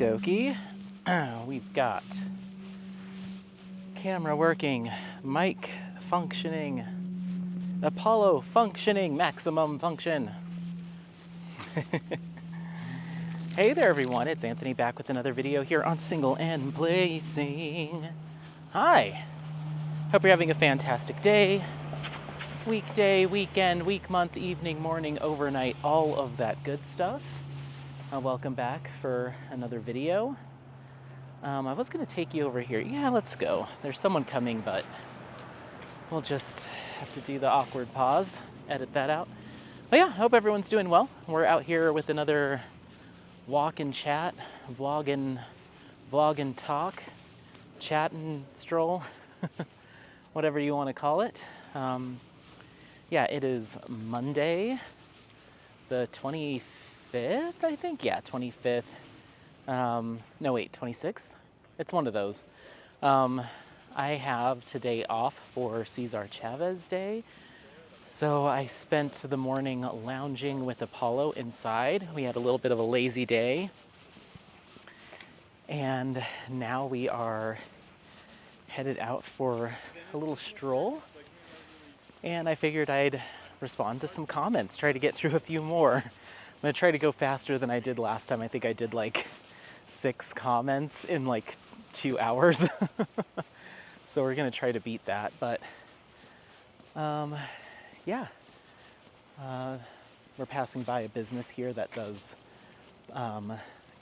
dokie. We've got camera working, mic functioning, Apollo functioning, maximum function. Hey there everyone, it's Anthony back with another video here on Single and Placing. Hi, hope you're having a fantastic day, weekday, weekend, week, month, evening, morning, overnight, all of that good stuff. Welcome back for another video. I was gonna take you over here. Yeah, let's go. There's someone coming, but we'll just have to do the awkward pause, edit that out. But yeah, hope everyone's doing well. We're out here with another walk and chat, vlog and talk, chat and stroll, whatever you want to call it. Yeah, it is Monday, the 25th, I think. Yeah, 25th. No, wait, 26th? It's one of those. I have today off for Cesar Chavez Day. So I spent the morning lounging with Apollo inside. We had a little bit of a lazy day. And now we are headed out for a little stroll. And I figured I'd respond to some comments, try to get through a few more. I'm gonna try to go faster than I did last time. I think I did like 6 comments in like 2 hours. So we're gonna try to beat that, but yeah. We're passing by a business here that does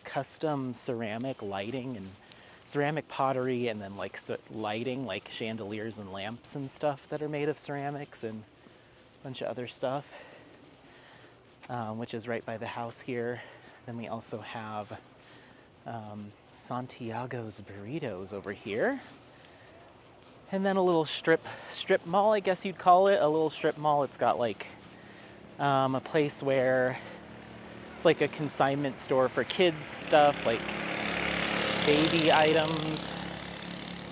custom ceramic lighting and ceramic pottery, and then like lighting, like chandeliers and lamps and stuff that are made of ceramics and a bunch of other stuff, which is right by the house here. Then we also have Santiago's Burritos over here. And then a little strip mall, I guess you'd call it, a little strip mall. It's got like a place where it's like a consignment store for kids stuff, like baby items.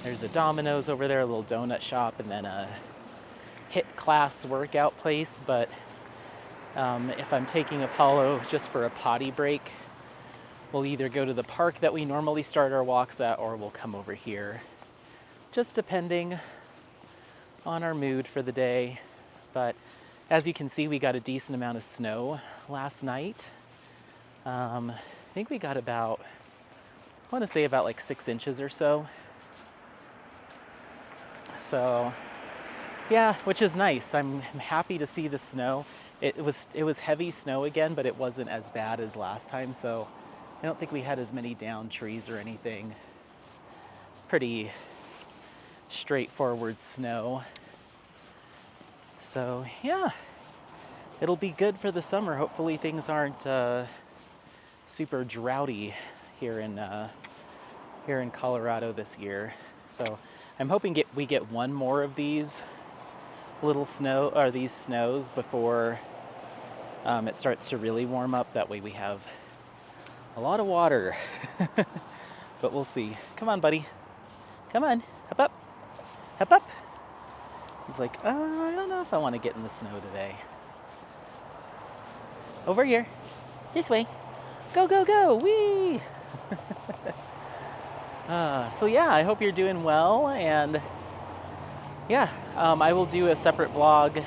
There's a Domino's over there, a little donut shop, and then a HIIT class workout place. But if I'm taking Apollo just for a potty break, we'll either go to the park that we normally start our walks at, or we'll come over here, just depending on our mood for the day. But as you can see, we got a decent amount of snow last night. I think we got about, I want to say about like 6 inches or so. So yeah, which is nice. I'm happy to see the snow. It was heavy snow again, but it wasn't as bad as last time. So I don't think we had as many downed trees or anything. Pretty straightforward snow. So yeah, it'll be good for the summer. Hopefully things aren't super droughty here in Colorado this year. So I'm hoping we get one more of these little these snows before it starts to really warm up. That way we have a lot of water. But we'll see. Come on, buddy. Come on, hop up. Hop up. He's like, I don't know if I want to get in the snow today. Over here. This way. Go, go, go. Whee! So yeah, I hope you're doing well. And yeah, I will do a separate vlog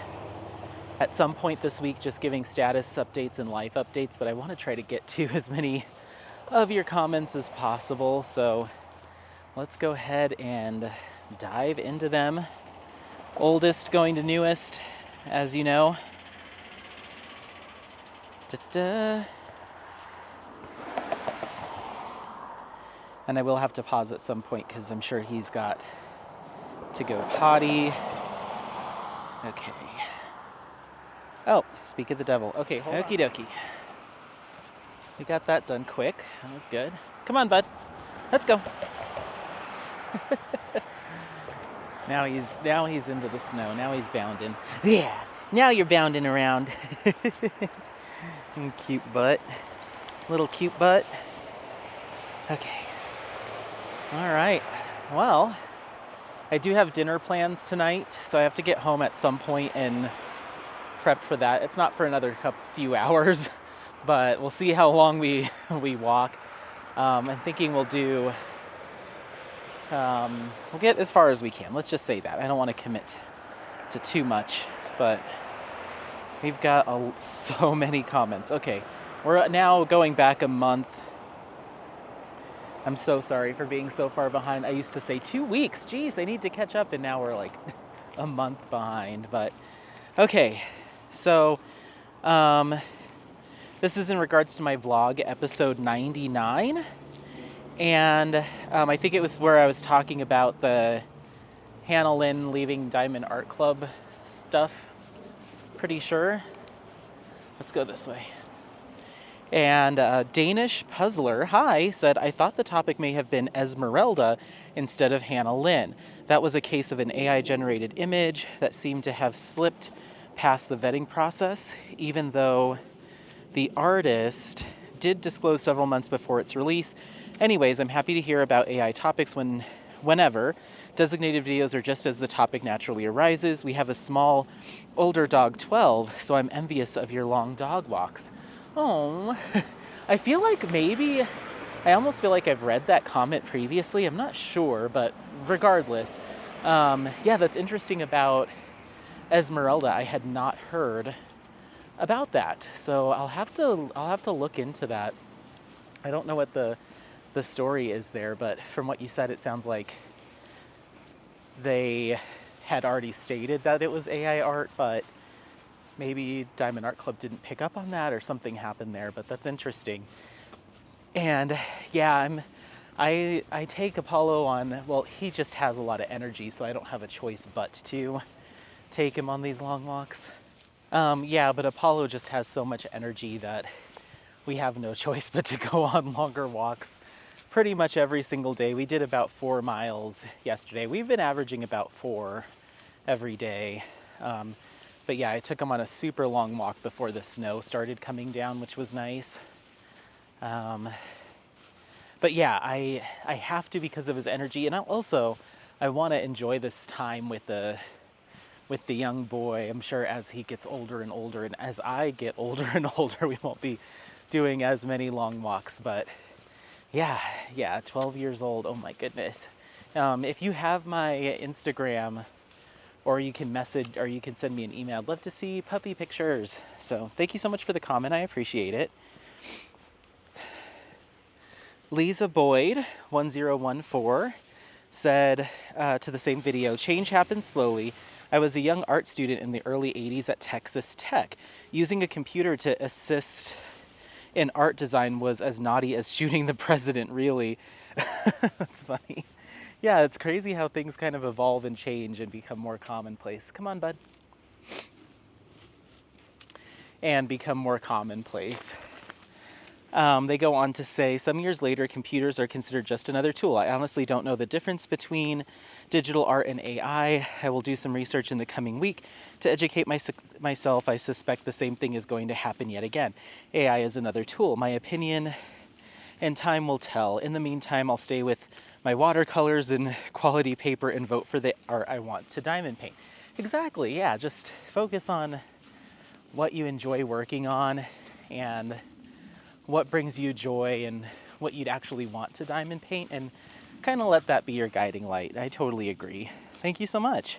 at some point this week, just giving status updates and life updates. But I want to try to get to as many of your comments as possible. So let's go ahead and dive into them. Oldest going to newest, as you know. Da-da. And I will have to pause at some point because I'm sure he's got to go potty. Okay. Oh, speak of the devil. Okay, hold on. Okie dokie. We got that done quick. That was good. Come on, bud. Let's go. Now he's into the snow. Now he's bounding. Yeah. Now you're bounding around. Cute butt. Little cute butt. Okay. All right. Well, I do have dinner plans tonight, so I have to get home at some point and prep for that. It's not for another few hours, but we'll see how long we walk. I'm thinking we'll do, we'll get as far as we can. Let's just say that. I don't want to commit to too much, but we've got so many comments. Okay, we're now going back a month. I'm so sorry for being so far behind. I used to say 2 weeks. Geez, I need to catch up, and now we're like a month behind. But okay, so this is in regards to my vlog, episode 99. And I think it was where I was talking about the Hannah Lynn leaving Diamond Art Club stuff. Pretty sure. Let's go this way. And Danish Puzzler, hi, said, I thought the topic may have been Esmeralda instead of Hannah Lynn. That was a case of an AI-generated image that seemed to have slipped past the vetting process, even though the artist did disclose several months before its release. Anyways, I'm happy to hear about AI topics whenever. Designated videos are just as the topic naturally arises. We have a small, older dog, 12, so I'm envious of your long dog walks. Oh, I feel like I almost feel like I've read that comment previously. I'm not sure, but regardless, yeah, that's interesting about Esmeralda. I had not heard about that, so I'll have to look into that. I don't know what the story is there, but from what you said, it sounds like they had already stated that it was AI art, but maybe Diamond Art Club didn't pick up on that or something happened there, but that's interesting. And yeah, I take Apollo on, well, he just has a lot of energy, so I don't have a choice but to take him on these long walks. Yeah, but Apollo just has so much energy that we have no choice but to go on longer walks pretty much every single day. We did about 4 miles yesterday. We've been averaging about 4 every day. But yeah, I took him on a super long walk before the snow started coming down, which was nice. But yeah, I have to because of his energy, and I want to enjoy this time with the young boy. I'm sure as he gets older and older, and as I get older and older, we won't be doing as many long walks. But yeah, 12 years old. Oh my goodness. If you have my Instagram, or you can message, or you can send me an email. I'd love to see puppy pictures. So thank you so much for the comment. I appreciate it. Lisa Boyd, 1014, said to the same video, change happens slowly. I was a young art student in the early 80s at Texas Tech. Using a computer to assist in art design was as naughty as shooting the president, really. That's funny. Yeah, it's crazy how things kind of evolve and change and become more commonplace. Come on, bud. And become more commonplace. They go on to say, some years later, computers are considered just another tool. I honestly don't know the difference between digital art and AI. I will do some research in the coming week to educate myself. I suspect the same thing is going to happen yet again. AI is another tool. My opinion and time will tell. In the meantime, I'll stay with my watercolors and quality paper and vote for the art I want to diamond paint. Exactly, yeah, just focus on what you enjoy working on and what brings you joy and what you'd actually want to diamond paint, and kind of let that be your guiding light. I totally agree. Thank you so much.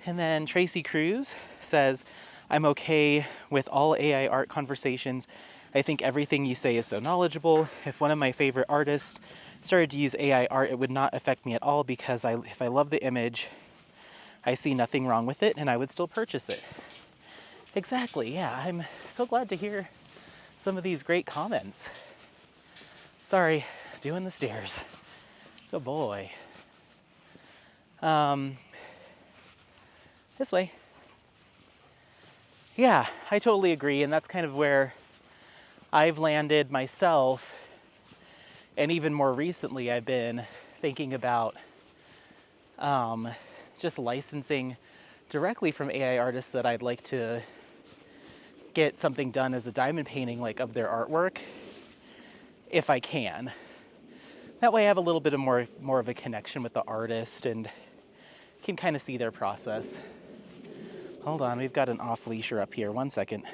And then Tracy Cruz says, I'm okay with all AI art conversations. I think everything you say is so knowledgeable. If one of my favorite artists started to use AI art, it would not affect me at all because if I love the image, I see nothing wrong with it and I would still purchase it. Exactly, yeah. I'm so glad to hear some of these great comments. Sorry, doing the stairs. Good boy. This way. Yeah, I totally agree, and that's kind of where I've landed myself. And even more recently, I've been thinking about just licensing directly from AI artists that I'd like to get something done as a diamond painting, like of their artwork, if I can. That way I have a little bit of more of a connection with the artist and can kind of see their process. Hold on, we've got an off-leasher up here. 1 second.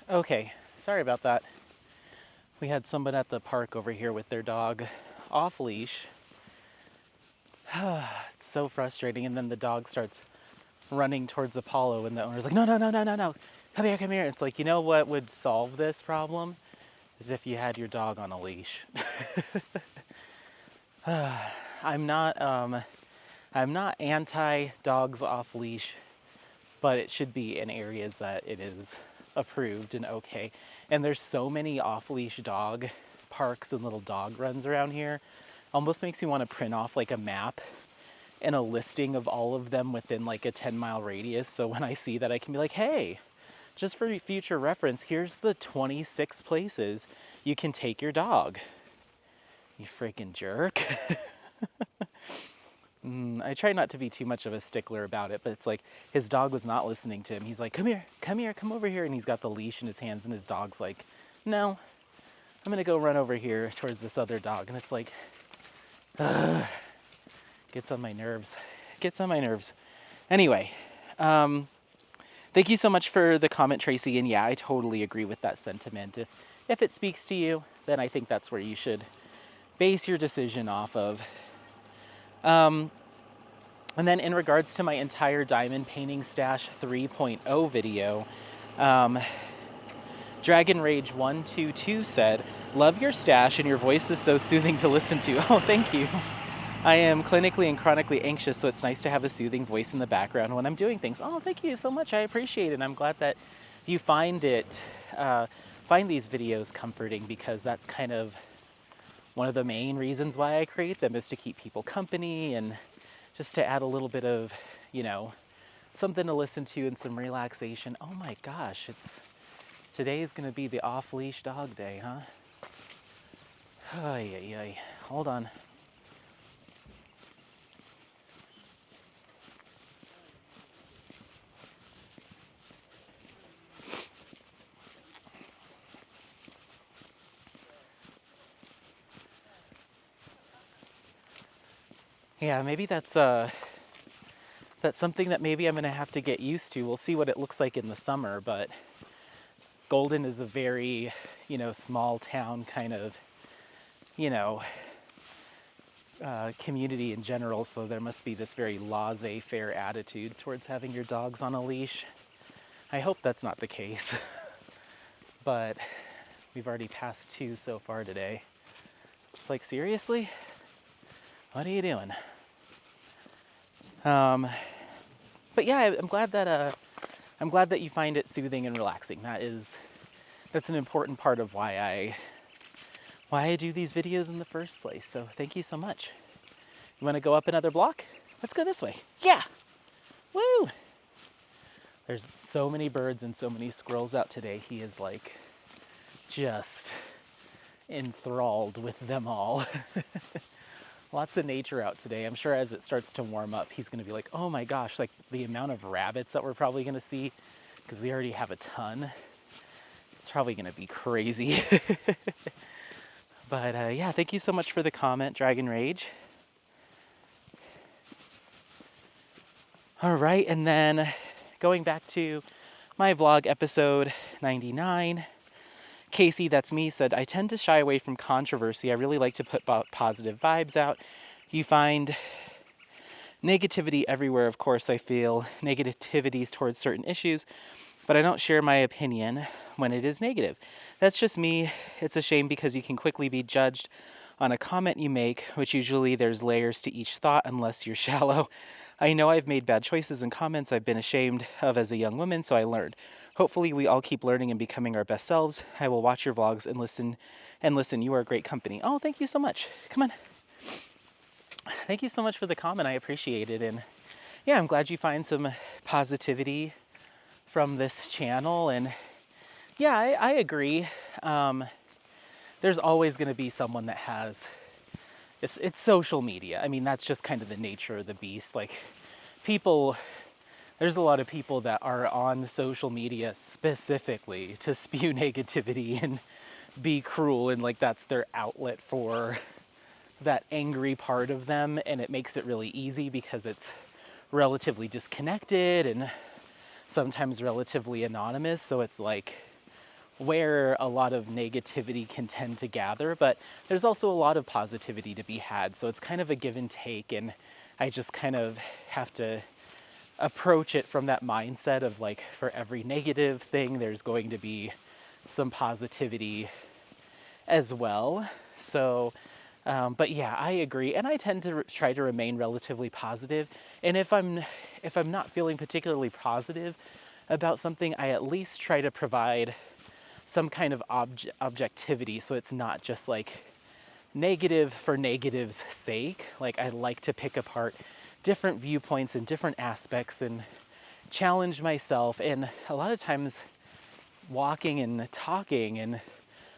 Okay, sorry about that. We had someone at the park over here with their dog off leash. It's so frustrating. And then the dog starts running towards Apollo, and the owner's like, no, no, no, no, no, no. Come here, come here. It's like, you know what would solve this problem? Is if you had your dog on a leash. I'm not anti dogs off leash, but it should be in areas that it is approved and okay. And there's so many off leash dog parks and little dog runs around here. Almost makes me want to print off like a map and a listing of all of them within like a 10-mile radius. So when I see that, I can be like, hey, just for future reference, here's the 26 places you can take your dog. You freaking jerk. I try not to be too much of a stickler about it, but it's like his dog was not listening to him. He's like, come here, come over here. And he's got the leash in his hands, and his dog's like, no, I'm gonna go run over here towards this other dog. And it's like, gets on my nerves. Gets on my nerves. Anyway, thank you so much for the comment, Tracy. And yeah, I totally agree with that sentiment. If it speaks to you, then I think that's where you should base your decision off of. And then in regards to my entire diamond painting stash 3.0 video, Dragon Rage 122 said, love your stash and your voice is so soothing to listen to. Oh, thank you. I am clinically and chronically anxious, so it's nice to have a soothing voice in the background when I'm doing things. Oh, thank you so much. I appreciate it. And I'm glad that you find these videos comforting, because that's kind of one of the main reasons why I create them, is to keep people company and just to add a little bit of, something to listen to and some relaxation. Oh my gosh, today is going to be the off-leash dog day, huh? Ay, ay, ay. Hold on. Yeah, maybe that's something that maybe I'm gonna have to get used to. We'll see what it looks like in the summer, but Golden is a very, small town kind of, community in general, so there must be this very laissez-faire attitude towards having your dogs on a leash. I hope that's not the case, but we've already passed 2 so far today. It's like, seriously? What are you doing? But yeah, I'm glad that you find it soothing and relaxing. That's an important part of why I do these videos in the first place. So thank you so much. You want to go up another block? Let's go this way. Yeah. Woo! There's so many birds and so many squirrels out today. He is like just enthralled with them all. Lots of nature out today. I'm sure as it starts to warm up, he's gonna be like, oh my gosh, like the amount of rabbits that we're probably gonna see, because we already have a ton. It's probably gonna be crazy. But yeah, thank you so much for the comment, Dragon Rage. All right, and then going back to my vlog episode 99, Casey, that's me, said, I tend to shy away from controversy. I really like to put positive vibes out. You find negativity everywhere, of course. I feel negativities towards certain issues, but I don't share my opinion when it is negative. That's just me. It's a shame because you can quickly be judged on a comment you make, which usually there's layers to each thought unless you're shallow. I know I've made bad choices and comments I've been ashamed of as a young woman, so I learned. Hopefully we all keep learning and becoming our best selves. I will watch your vlogs and listen. You are a great company. Oh, thank you so much. Come on. Thank you so much for the comment. I appreciate it. And yeah, I'm glad you find some positivity from this channel. And yeah, I agree. There's always going to be someone that has, it's social media. I mean, that's just kind of the nature of the beast. Like there's a lot of people that are on social media specifically to spew negativity and be cruel, and like that's their outlet for that angry part of them, and it makes it really easy because it's relatively disconnected and sometimes relatively anonymous. So it's like, where a lot of negativity can tend to gather, but there's also a lot of positivity to be had. So it's kind of a give and take, and I just kind of have to approach it from that mindset of like, for every negative thing, there's going to be some positivity as well. So, but yeah, I agree, and I tend to try to remain relatively positive. And if I'm not feeling particularly positive about something, I at least try to provide some kind of objectivity, so it's not just like negative for negative's sake. Like, I like to pick apart different viewpoints and different aspects and challenge myself. And a lot of times walking and talking and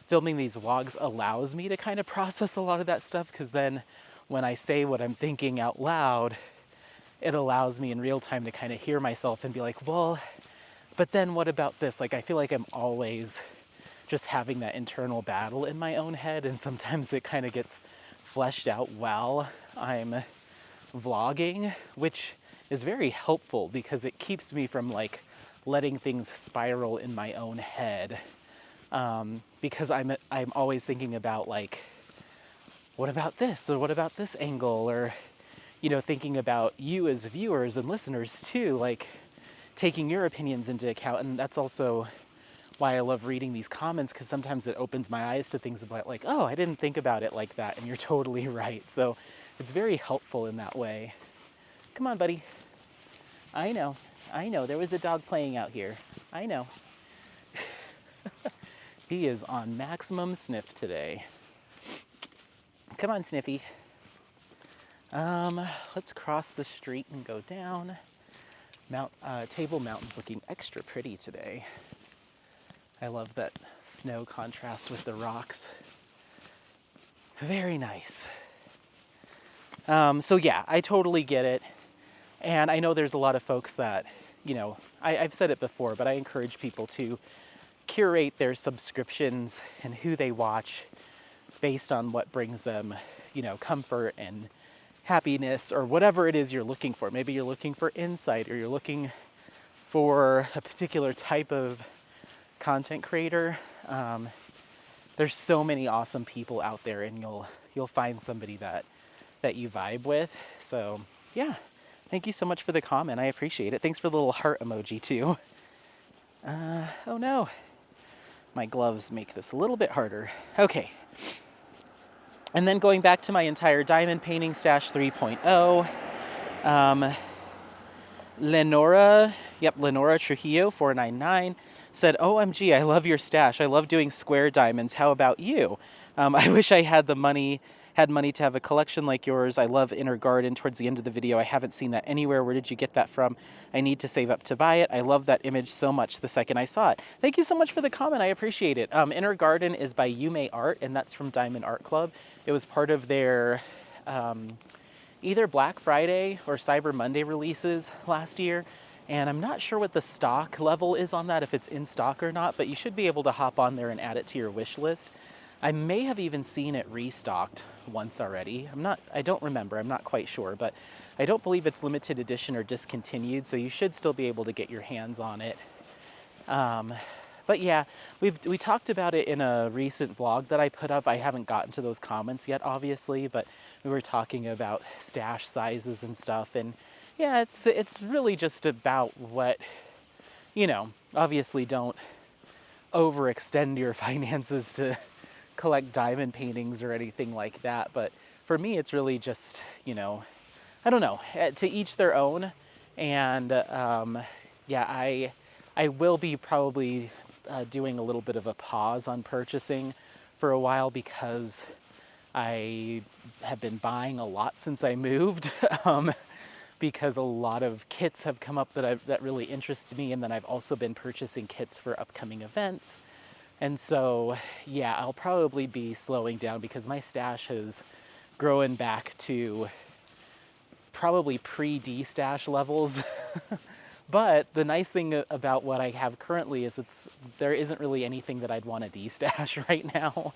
filming these vlogs allows me to kind of process a lot of that stuff, because then when I say what I'm thinking out loud, it allows me in real time to kind of hear myself and be like, well, but then what about this? Like, I feel like I'm always just having that internal battle in my own head, and sometimes it kind of gets fleshed out while I'm vlogging, which is very helpful because it keeps me from like letting things spiral in my own head. Because I'm always thinking about like, what about this, or what about this angle, or thinking about you as viewers and listeners too, like taking your opinions into account. And that's also why I love reading these comments, because sometimes it opens my eyes to things about like, oh, I didn't think about it like that, and you're totally right. So it's very helpful in that way. Come on, buddy. I know, there was a dog playing out here. I know. He is on maximum sniff today. Come on, Sniffy. Let's cross the street and go down. Table Mountain's looking extra pretty today. I love that snow contrast with the rocks. Very nice. So yeah, I totally get it. And I know there's a lot of folks that, I've said it before, but I encourage people to curate their subscriptions and who they watch based on what brings them, comfort and happiness, or whatever it is you're looking for. Maybe you're looking for insight, or you're looking for a particular type of content creator. There's so many awesome people out there, and you'll find somebody that you vibe with. So yeah, thank you so much for the comment. I appreciate it. Thanks for the little heart emoji too. Oh no, my gloves make this a little bit harder. Okay. And then going back to my entire diamond painting stash 3.0, Lenora Trujillo 499 said, OMG, I love your stash. I love doing square diamonds. How about you? I wish I had money to have a collection like yours. I love Inner Garden towards the end of the video. I haven't seen that anywhere. Where did you get that from? I need to save up to buy it. I love that image so much the second I saw it. Thank you so much for the comment. I appreciate it. Inner Garden is by Yume Art, and that's from Diamond Art Club. It was part of their either Black Friday or Cyber Monday releases last year. And I'm not sure what the stock level is on that, if it's in stock or not, but you should be able to hop on there and add it to your wish list. I may have even seen it restocked once already. I don't remember, I'm not quite sure, but I don't believe it's limited edition or discontinued, so you should still be able to get your hands on it. But yeah, we talked about it in a recent vlog that I put up. I haven't gotten to those comments yet, obviously, but we were talking about stash sizes and stuff, and yeah, it's really just about what, obviously don't overextend your finances to collect diamond paintings or anything like that. But for me, it's really just, I don't know, to each their own. And yeah, I will be probably doing a little bit of a pause on purchasing for a while, because I have been buying a lot since I moved. Because a lot of kits have come up that really interest me, and then I've also been purchasing kits for upcoming events. And so, yeah, I'll probably be slowing down, because my stash has grown back to probably pre-D-stash levels. But the nice thing about what I have currently is there isn't really anything that I'd want to D-stash right now.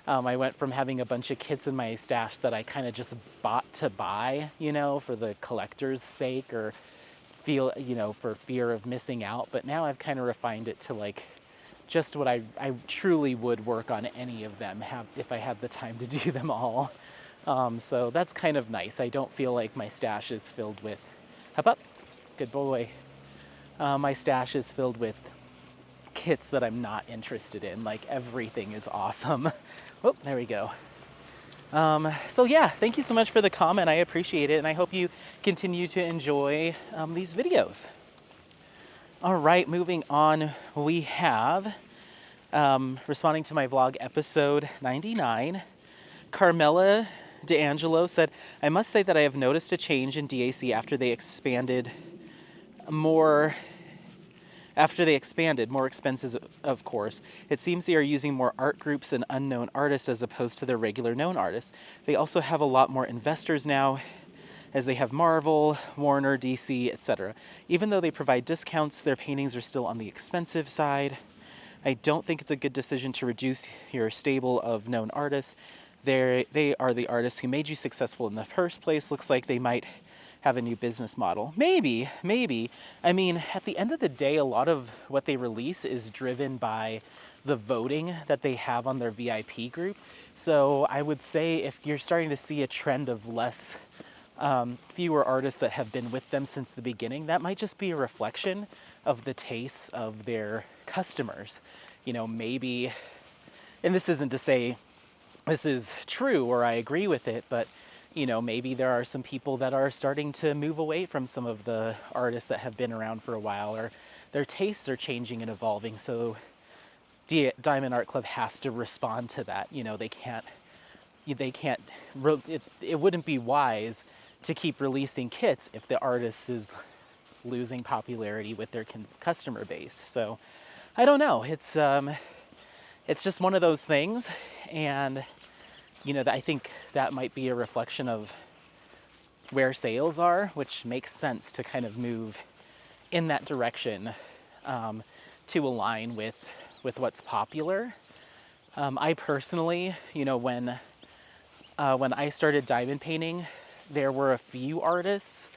I went from having a bunch of kits in my stash that I kind of just bought to buy, for the collector's sake, or feel, for fear of missing out. But now I've kind of refined it to like just what I truly would work on any of them if I had the time to do them all. So that's kind of nice. I don't feel like my stash is filled with, hop up, good boy. My stash is filled with kits that I'm not interested in. Like everything is awesome. Oh, there we go. So yeah, thank you so much for the comment. I appreciate it, and I hope you continue to enjoy these videos. All right, moving on, we have, responding to my vlog episode 99, Carmela D'Angelo said, I must say that I have noticed a change in DAC after they expanded more expenses, of course. It seems they are using more art groups and unknown artists as opposed to their regular known artists. They also have a lot more investors now, as they have Marvel, Warner, DC, etc. Even though they provide discounts, their paintings are still on the expensive side. I don't think it's a good decision to reduce your stable of known artists. They are the artists who made you successful in the first place. Looks like they might have a new business model. Maybe. I mean, at the end of the day, a lot of what they release is driven by the voting that they have on their VIP group. So I would say if you're starting to see a trend of fewer artists that have been with them since the beginning, that might just be a reflection of the tastes of their customers. Maybe, and this isn't to say this is true or I agree with it, but maybe there are some people that are starting to move away from some of the artists that have been around for a while, or their tastes are changing and evolving. So Diamond Art Club has to respond to that. It wouldn't be wise to keep releasing kits if the artist is losing popularity with their customer base. So I don't know. It's just one of those things, and I think that might be a reflection of where sales are, which makes sense to kind of move in that direction to align with what's popular. I personally, when I started diamond painting, there were a few artists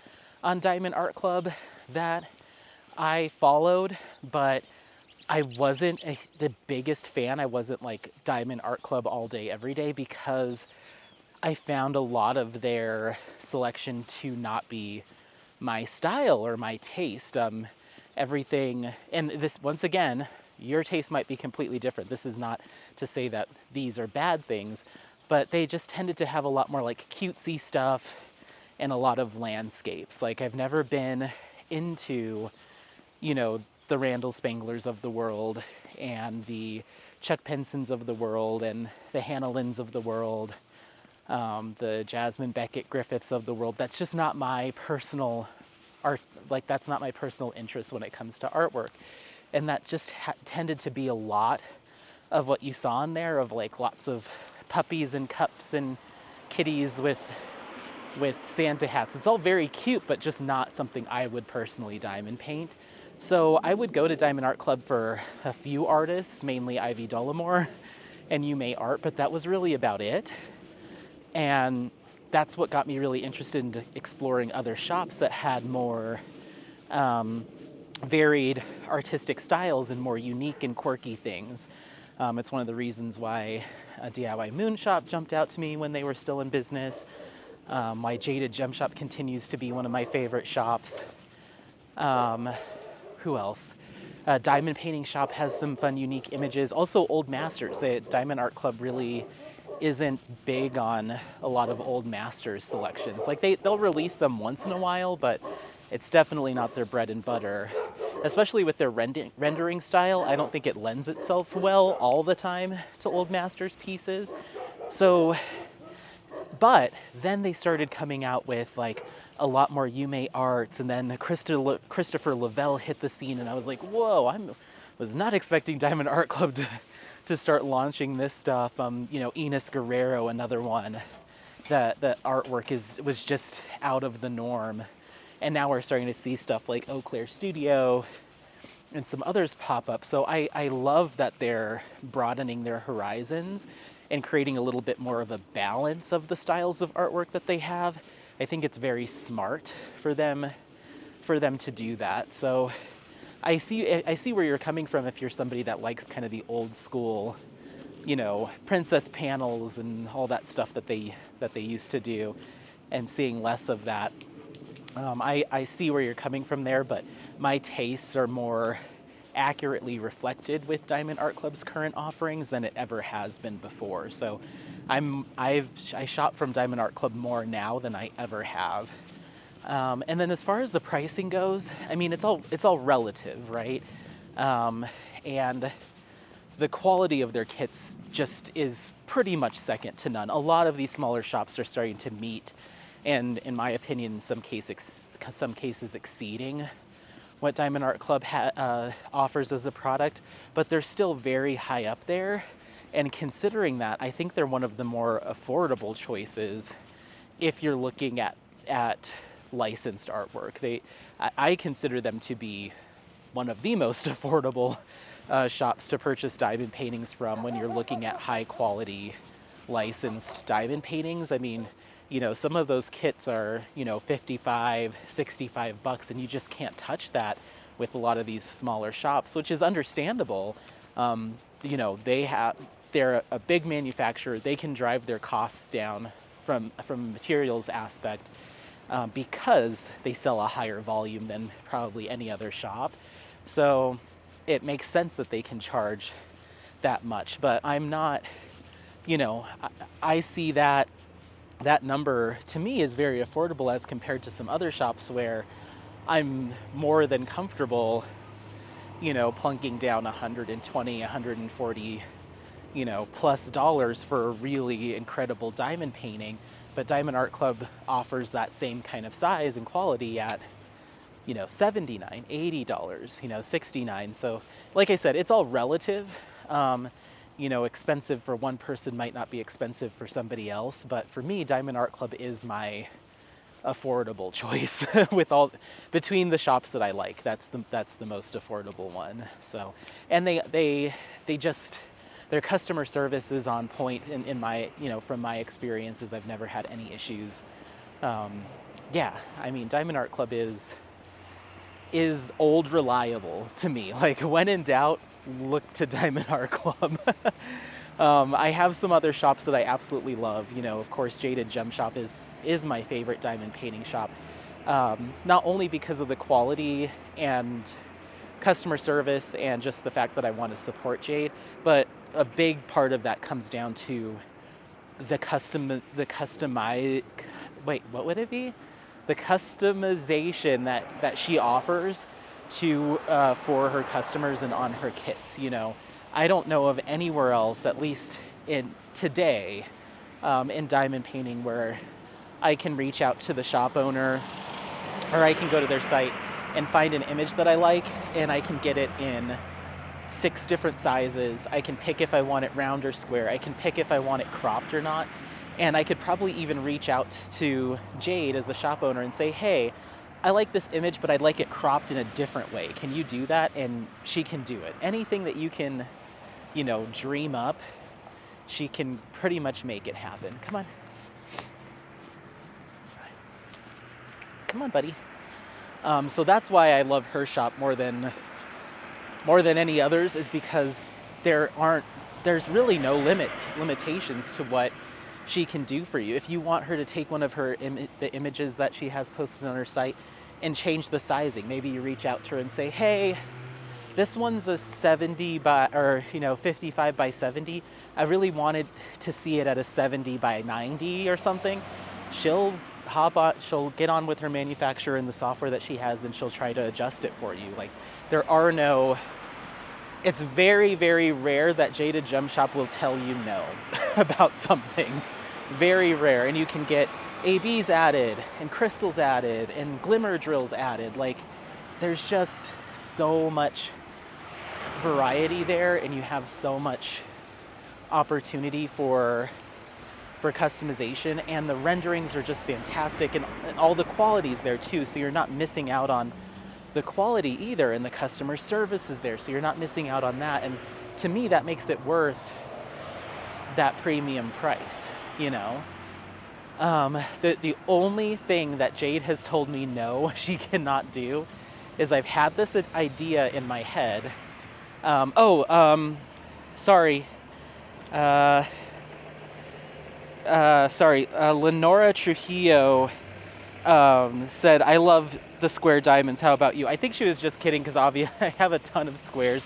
on Diamond Art Club that I followed, but I wasn't the biggest fan. I wasn't like Diamond Art Club all day, every day, because I found a lot of their selection to not be my style or my taste. Everything, and this, once again, your taste might be completely different. This is not to say that these are bad things, but they just tended to have a lot more like cutesy stuff and a lot of landscapes. Like I've never been into, the Randall Spanglers of the world and the Chuck Pensons of the world and the Hannah Lynns of the world, the Jasmine Beckett Griffiths of the world. That's just not my personal art. Like that's not my personal interest when it comes to artwork. And that just tended to be a lot of what you saw in there, of like lots of puppies and cups and kitties with Santa hats. It's all very cute, but just not something I would personally diamond paint. So I would go to Diamond Art Club for a few artists, mainly Ivy Dollamore and Yume Art, but that was really about it. And that's what got me really interested in exploring other shops that had more varied artistic styles and more unique and quirky things. It's one of the reasons why a DIY Moon Shop jumped out to me when they were still in business. My Jaded Gem Shop continues to be one of my favorite shops. Who else? Diamond Painting Shop has some fun, unique images. Also, Old Masters. The Diamond Art Club really isn't big on a lot of Old Masters selections. Like they'll release them once in a while, but it's definitely not their bread and butter. Especially with their rendering style, I don't think it lends itself well all the time to Old Masters pieces. So, but then they started coming out with like a lot more Yume arts, and then Christopher Lavelle hit the scene, and I was like, whoa, I was not expecting Diamond Art Club to start launching this stuff. Enos Guerrero, another one, that the artwork was just out of the norm. And now we're starting to see stuff like Eau Claire Studio and some others pop up. So I love that they're broadening their horizons and creating a little bit more of a balance of the styles of artwork that they have. I think it's very smart for them for them to do that. So I see where you're coming from if you're somebody that likes kind of the old school, you know, princess panels and all that stuff that they used to do, and seeing less of that. I see where you're coming from there, but my tastes are more accurately reflected with Diamond Art Club's current offerings than it ever has been before. So I shop from Diamond Art Club more now than I ever have. And then as far as the pricing goes, I mean, it's all relative, right? And the quality of their kits just is pretty much second to none. A lot of these smaller shops are starting to meet, and in my opinion, in some cases exceeding what Diamond Art Club offers as a product, but they're still very high up there. And considering that, I think they're one of the more affordable choices if you're looking at licensed artwork. I consider them to be one of the most affordable shops to purchase diamond paintings from when you're looking at high quality licensed diamond paintings. I mean, you know, some of those kits are, you know, $55, $65, and you just can't touch that with a lot of these smaller shops, which is understandable. You know, they're a big manufacturer. They can drive their costs down from a materials aspect because they sell a higher volume than probably any other shop. So it makes sense that they can charge that much. But I'm not, you know, I see that number to me is very affordable as compared to some other shops where I'm more than comfortable, you know, plunking down $120, $140, you know, plus dollars for a really incredible diamond painting. But Diamond Art Club offers that same kind of size and quality at, you know, $79, $80, you know, $69. So like I said, it's all relative. You know, expensive for one person might not be expensive for somebody else, but for me, Diamond Art Club is my affordable choice between the shops that I like. That's the most affordable one. So, and they just, their customer service is on point in my, you know, from my experiences. I've never had any issues. Yeah, I mean, Diamond Art Club is old reliable to me. Like, when in doubt, look to Diamond Art Club. I have some other shops that I absolutely love. You know, of course, Jaded Gem Shop is my favorite diamond painting shop. Not only because of the quality and customer service and just the fact that I want to support Jade, but a big part of that comes down to the customization that she offers for her customers and on her kits. You know, I don't know of anywhere else, at least today, in diamond painting, where I can reach out to the shop owner, or I can go to their site and find an image that I like, and I can get it in 6 different sizes. I can pick if I want it round or square. I can pick if I want it cropped or not. And I could probably even reach out to Jade as the shop owner and say, hey, I like this image, but I'd like it cropped in a different way. Can you do that? And she can do it. Anything that you can, you know, dream up, she can pretty much make it happen. Come on. Come on, buddy. So that's why I love her shop more than any others, is because there's really no limitations to what she can do for you. If you want her to take one of her the images that she has posted on her site and change the sizing, maybe you reach out to her and say, hey, this one's a 70 by, or, you know, 55 by 70. I really wanted to see it at a 70 by 90 or something. She'll get on with her manufacturer and the software that she has, and she'll try to adjust it for you. Like, it's very, very rare that Jaded Gem Shop will tell you no about something. Very rare. And you can get ABs added and crystals added and glimmer drills added. Like, there's just so much variety there, and you have so much opportunity for customization, and the renderings are just fantastic, and all the quality's there too, so you're not missing out on the quality either, and the customer service is there, so you're not missing out on that. And to me, that makes it worth that premium price, you know. The only thing that Jade has told me no, she cannot do, is I've had this idea in my head. Sorry. Lenora Trujillo said, I love the square diamonds. How about you? I think she was just kidding because obviously I have a ton of squares.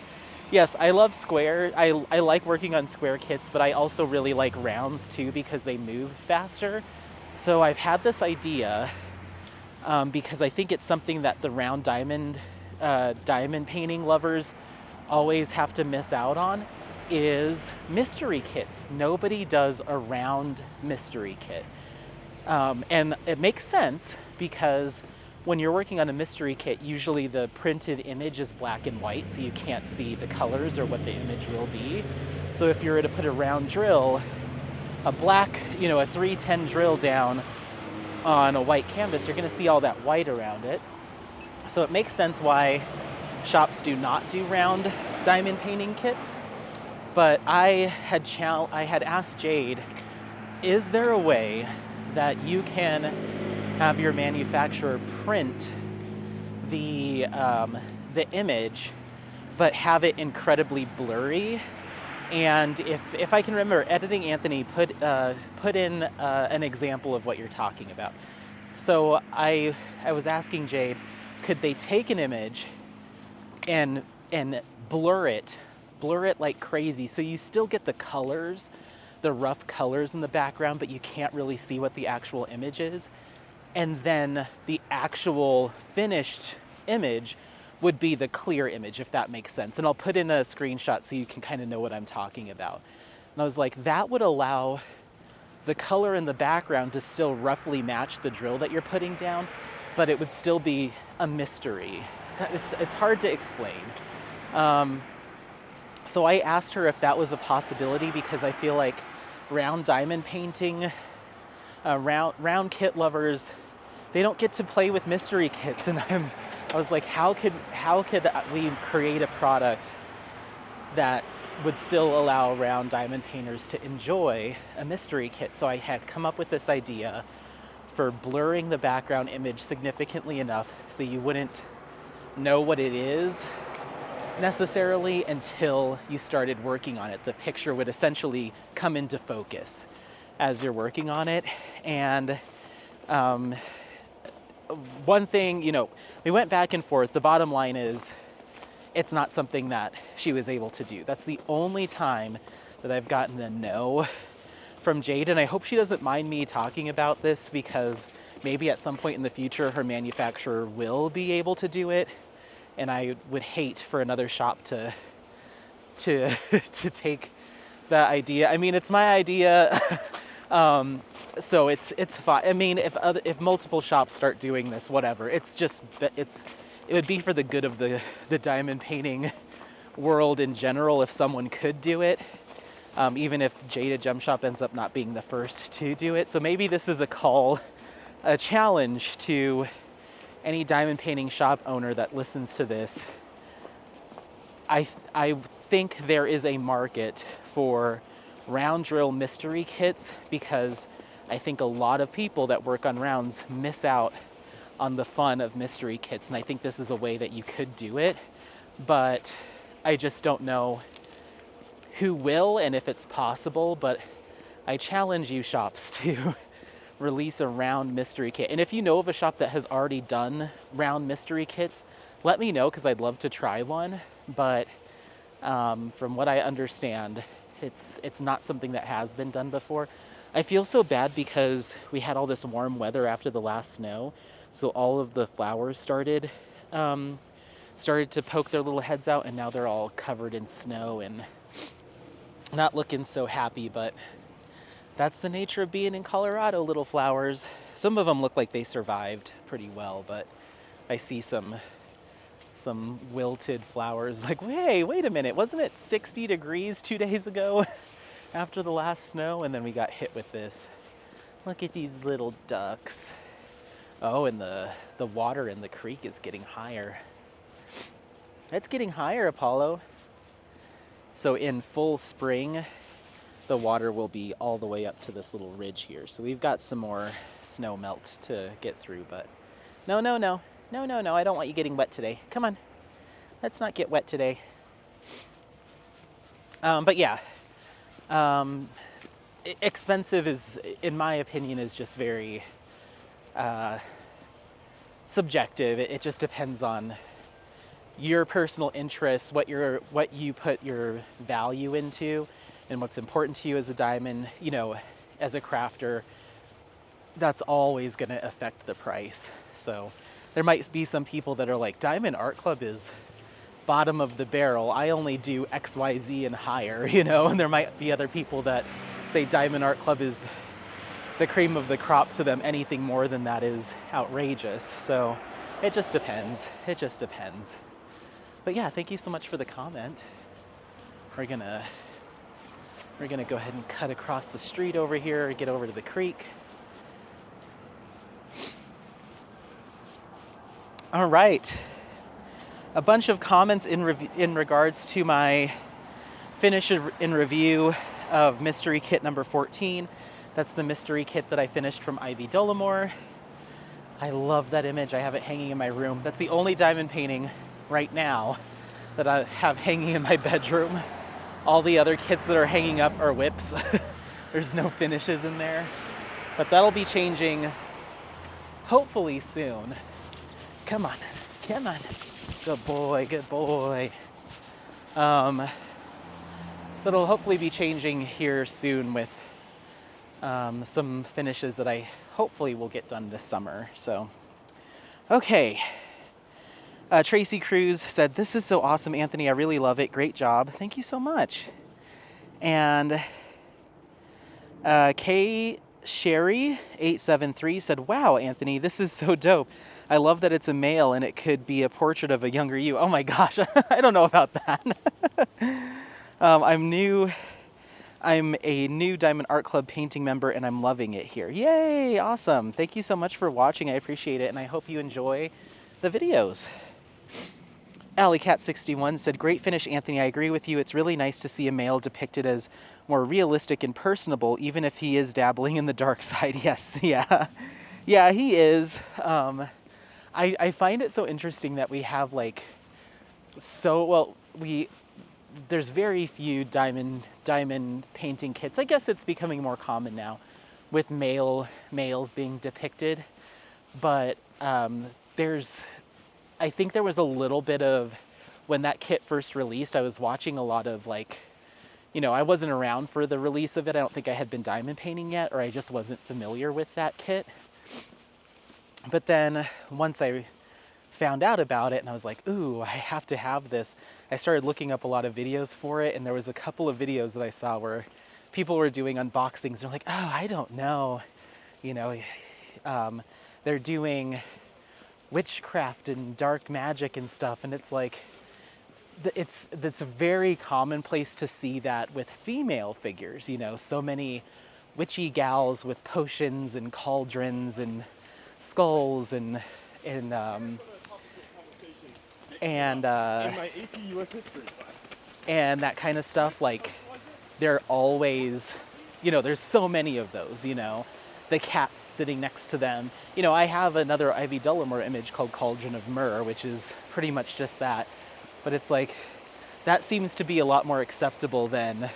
Yes, I love square. I like working on square kits, but I also really like rounds too because they move faster. So I've had this idea because I think it's something that the round diamond painting lovers always have to miss out on, is mystery kits. Nobody does a round mystery kit. And it makes sense because when you're working on a mystery kit, usually the printed image is black and white, so you can't see the colors or what the image will be. So if you were to put a round drill, a black, a 310 drill down on a white canvas, you're gonna see all that white around it. So it makes sense why shops do not do round diamond painting kits. But I had asked Jade, is there a way that you can have your manufacturer print the image, but have it incredibly blurry? And if I can remember, Editing Anthony put in an example of what you're talking about. So I was asking Jade, could they take an image and blur it like crazy, so you still get the colors, the rough colors in the background, but you can't really see what the actual image is. And then the actual finished image would be the clear image, if that makes sense. And I'll put in a screenshot so you can kind of know what I'm talking about. And I was like, that would allow the color in the background to still roughly match the drill that you're putting down, but it would still be a mystery. It's hard to explain. So I asked her if that was a possibility, because I feel like round diamond painting, round kit lovers, they don't get to play with mystery kits. And I was like, how could we create a product that would still allow round diamond painters to enjoy a mystery kit? So I had come up with this idea for blurring the background image significantly enough so you wouldn't know what it is necessarily until you started working on it. The picture would essentially come into focus as you're working on it. And one thing, we went back and forth. The bottom line is, it's not something that she was able to do. That's the only time that I've gotten a no from Jade, and I hope she doesn't mind me talking about this, because maybe at some point in the future her manufacturer will be able to do it, and I would hate for another shop to take that idea. I mean, it's my idea. So it's fine. I mean, if multiple shops start doing this, whatever. It would be for the good of the diamond painting world in general if someone could do it, even if Jada Gem Shop ends up not being the first to do it. So maybe this is a challenge to any diamond painting shop owner that listens to this. I think there is a market for round drill mystery kits, because I think a lot of people that work on rounds miss out on the fun of mystery kits, and I think this is a way that you could do it, but I just don't know who will and if it's possible. But I challenge you shops to release a round mystery kit. And if you know of a shop that has already done round mystery kits, let me know, because I'd love to try one. But from what I understand, it's not something that has been done before. I feel so bad because we had all this warm weather after the last snow, so all of the flowers started to poke their little heads out, and now they're all covered in snow and not looking so happy. But that's the nature of being in Colorado, little flowers. Some of them look like they survived pretty well, but I see some wilted flowers. Like, hey, wait a minute, wasn't it 60 degrees 2 days ago after the last snow? And then we got hit with this. Look at these little ducks. Oh, and the water in the creek is getting higher. It's getting higher, Apollo. So in full spring, the water will be all the way up to this little ridge here. So we've got some more snow melt to get through, but no, no, no, no, no, no, I don't want you getting wet today. Come on, let's not get wet today. But yeah, expensive is, in my opinion, is just very subjective. It just depends on your personal interests, what you put your value into, and what's important to you as a diamond, you know, as a crafter. That's always going to affect the price. So there might be some people that are like, Diamond Art Club is bottom of the barrel, I only do XYZ and higher, you know, and there might be other people that say Diamond Art Club is the cream of the crop to them. Anything more than that is outrageous. So it just depends. It just depends. But yeah, thank you so much for the comment. We're gonna go ahead and cut across the street over here, get over to the creek. All right. A bunch of comments in regards to my finish in review of mystery kit number 14. That's the mystery kit that I finished from Ivy Dollamore. I love that image. I have it hanging in my room. That's the only diamond painting right now that I have hanging in my bedroom. All the other kits that are hanging up are whips. There's no finishes in there. But that'll be changing hopefully soon. Come on, come on. Good boy, good boy. That'll hopefully be changing here soon with some finishes that I hopefully will get done this summer. So, okay. Tracy Cruz said, "This is so awesome, Anthony. I really love it. Great job." Thank you so much. And K Sherry 873 said, "Wow, Anthony, this is so dope. I love that it's a male and it could be a portrait of a younger you." Oh my gosh, I don't know about that. I'm a new Diamond Art Club painting member and I'm loving it here. Yay, awesome. Thank you so much for watching. I appreciate it and I hope you enjoy the videos. AlleyCat61 said, "Great finish, Anthony. I agree with you. It's really nice to see a male depicted as more realistic and personable, even if he is dabbling in the dark side." Yes, yeah. Yeah, he is. I find it so interesting that we have like, there's very few diamond painting kits. I guess it's becoming more common now with males being depicted, but I think there was a little bit of, when that kit first released, I was watching a lot of like, you know, I wasn't around for the release of it. I don't think I had been diamond painting yet, or I just wasn't familiar with that kit. But then once I found out about it and I was like, ooh, I have to have this, I started looking up a lot of videos for it, and there was a couple of videos that I saw where people were doing unboxings. They're like, oh, I don't know, you know, they're doing witchcraft and dark magic and stuff, and it's like, it's very commonplace to see that with female figures, you know, so many witchy gals with potions and cauldrons and skulls and that kind of stuff. Like, they're always, you know, there's so many of those, you know, the cats sitting next to them. You know, I have another Ivy Dollamore image called Cauldron of Myrrh, which is pretty much just that. But it's like, that seems to be a lot more acceptable than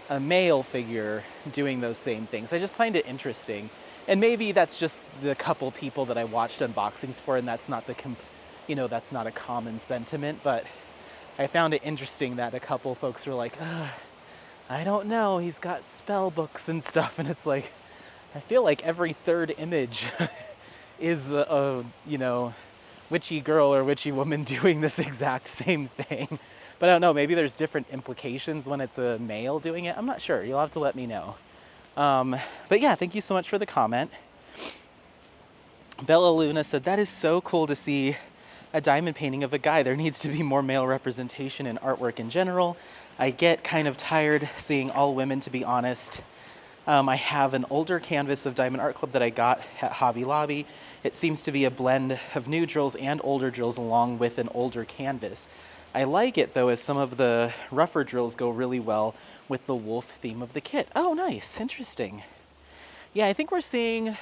a male figure doing those same things. I just find it interesting. And maybe that's just the couple people that I watched unboxings for, and that's not that's not a common sentiment, but I found it interesting that a couple folks were like, I don't know, he's got spell books and stuff, and it's like, I feel like every third image is a witchy girl or witchy woman doing this exact same thing. But I don't know, maybe there's different implications when it's a male doing it. I'm not sure, you'll have to let me know. But yeah, thank you so much for the comment. Bella Luna said, "That is so cool to see a diamond painting of a guy. There needs to be more male representation in artwork in general. I get kind of tired seeing all women, to be honest. I have an older canvas of Diamond Art Club that I got at Hobby Lobby. It seems to be a blend of new drills and older drills along with an older canvas. I like it though, as some of the rougher drills go really well with the wolf theme of the kit. Oh, nice, interesting. Yeah, I think we're seeing,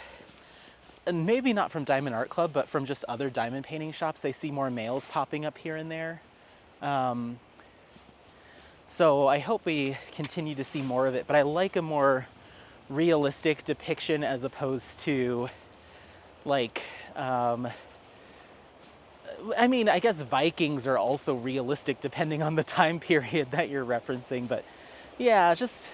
and maybe not from Diamond Art Club, but from just other diamond painting shops, I see more males popping up here and there. So I hope we continue to see more of it, but I like a more realistic depiction as opposed to like, I mean, I guess Vikings are also realistic depending on the time period that you're referencing, but yeah, just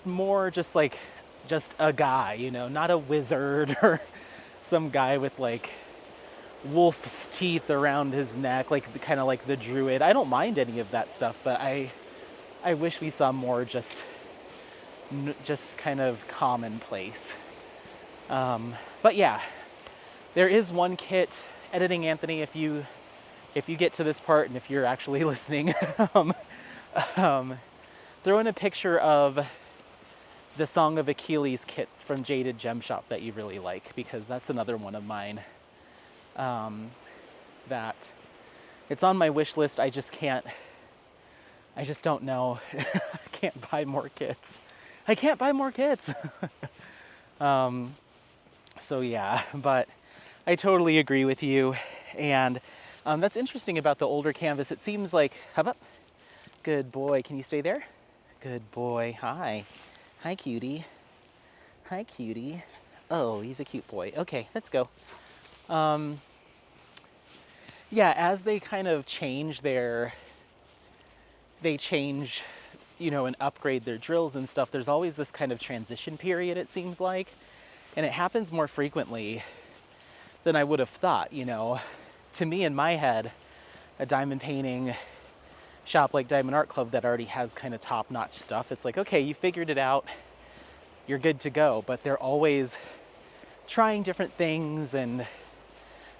more just like just a guy, you know, not a wizard or some guy with like wolf's teeth around his neck, like kind of like the druid. I don't mind any of that stuff, but I wish we saw more just kind of commonplace. But yeah, there is one kit. Editing Anthony, if you get to this part and if you're actually listening, throw in a picture of the Song of Achilles kit from Jaded Gem Shop that you really like, because that's another one of mine that it's on my wish list. I just don't know. I can't buy more kits. I can't buy more kits. So yeah, but I totally agree with you. And that's interesting about the older canvas. It seems like, how about, good boy, can you stay there? Good boy, hi. Hi, cutie. Hi, cutie. Oh, he's a cute boy. Okay, let's go. Yeah, as they kind of change you know, and upgrade their drills and stuff, there's always this kind of transition period, it seems like. And it happens more frequently than I would have thought, you know. To me, in my head, a diamond painting shop like Diamond Art Club that already has kind of top-notch stuff, it's like, okay, you figured it out, you're good to go. But they're always trying different things and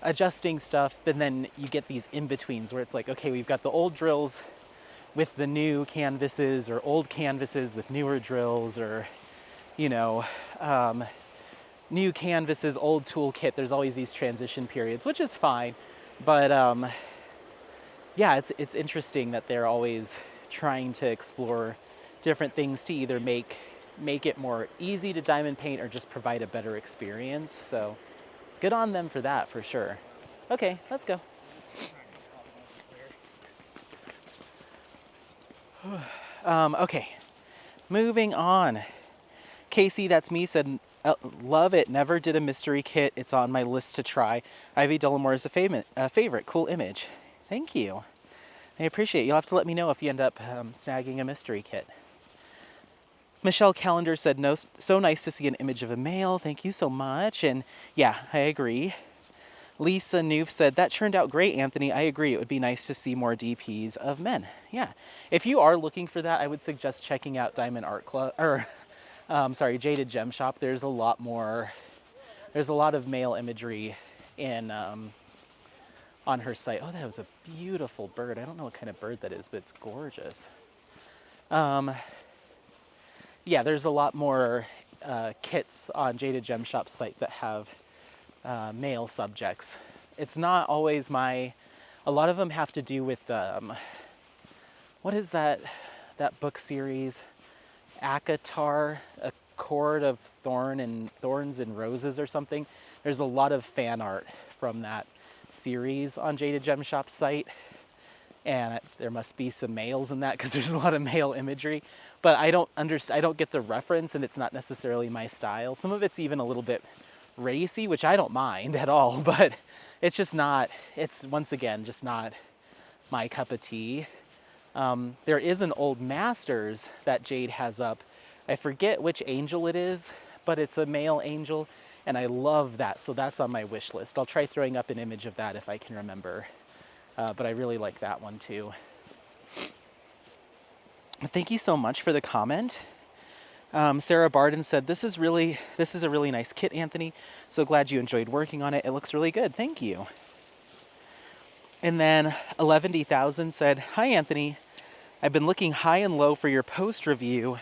adjusting stuff, and then you get these in-betweens where it's like, okay, we've got the old drills with the new canvases, or old canvases with newer drills, or, you know, new canvases, old toolkit. There's always these transition periods, which is fine. But yeah, it's interesting that they're always trying to explore different things to either make it more easy to diamond paint or just provide a better experience. So good on them for that, for sure. Okay, let's go. Okay, moving on. Casey, that's me, said, love it, never did a mystery kit. It's on my list to try. Ivy Dellamore is a favorite. Cool image. Thank you. I appreciate it. You'll have to let me know if you end up snagging a mystery kit. Michelle Callender said, no, so nice to see an image of a male. Thank you so much. And yeah, I agree. Lisa Noof said, that turned out great, Anthony. I agree. It would be nice to see more DPs of men. Yeah. If you are looking for that, I would suggest checking out Diamond Art Club, or Jaded Gem Shop. There's a lot of male imagery in on her site. Oh, that was a beautiful bird. I don't know what kind of bird that is, but it's gorgeous. Yeah, there's a lot more kits on Jaded Gem Shop's site that have male subjects. It's not always a lot of them have to do with, what is that book series? Akatar, A Chord of Thorns and Roses or something. There's a lot of fan art from that series on Jaded Gem Shop's site. And there must be some males in that because there's a lot of male imagery. But I don't get the reference, and it's not necessarily my style. Some of it's even a little bit racy, which I don't mind at all, but it's just not, it's once again, just not my cup of tea. There is an old Masters that Jade has up. I forget which angel it is, but it's a male angel, and I love that. So that's on my wish list. I'll try throwing up an image of that if I can remember. But I really like that one too. Thank you so much for the comment. Sarah Barden said, this is a really nice kit, Anthony. So glad you enjoyed working on it. It looks really good. Thank you. And then 11,000 said, hi, Anthony. I've been looking high and low for your post review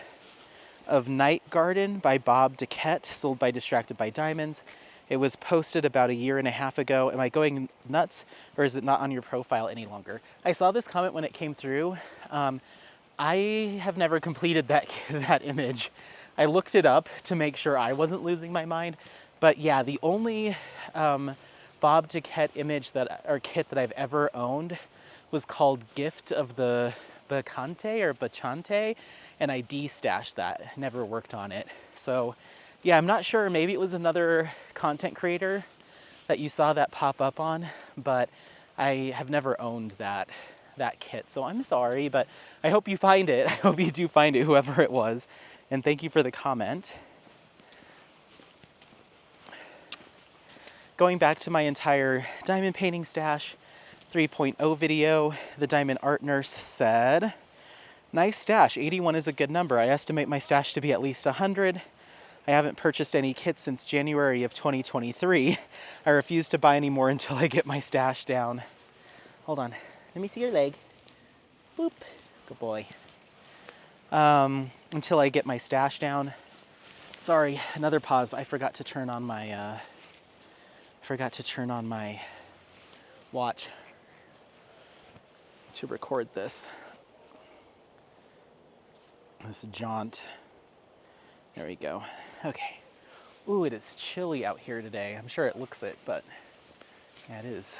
of Night Garden by Bob Duquette, sold by Distracted by Diamonds. It was posted about 1.5 years ago. Am I going nuts, or is it not on your profile any longer? I saw this comment when it came through. I have never completed that image. I looked it up to make sure I wasn't losing my mind. But yeah, the only Bob to Ket image kit that I've ever owned was called Gift of the Bacante or Bachante, and I de-stashed that. Never worked on it. So yeah, I'm not sure. Maybe it was another content creator that you saw that pop up on, but I have never owned that kit. So I'm sorry, but I hope you find it. I hope you do find it, whoever it was. And thank you for the comment. Going back to my entire diamond painting stash 3.0 video, the Diamond Art Nurse said, nice stash, 81 is a good number. I estimate my stash to be at least 100. I haven't purchased any kits since January of 2023. I refuse to buy any more until I get my stash down. Hold on, let me see your leg. Boop, good boy. Until I get my stash down. Sorry, another pause. I forgot to turn on my watch to record this jaunt. There we go. Okay. Ooh, it is chilly out here today. I'm sure it looks it, but yeah, it is.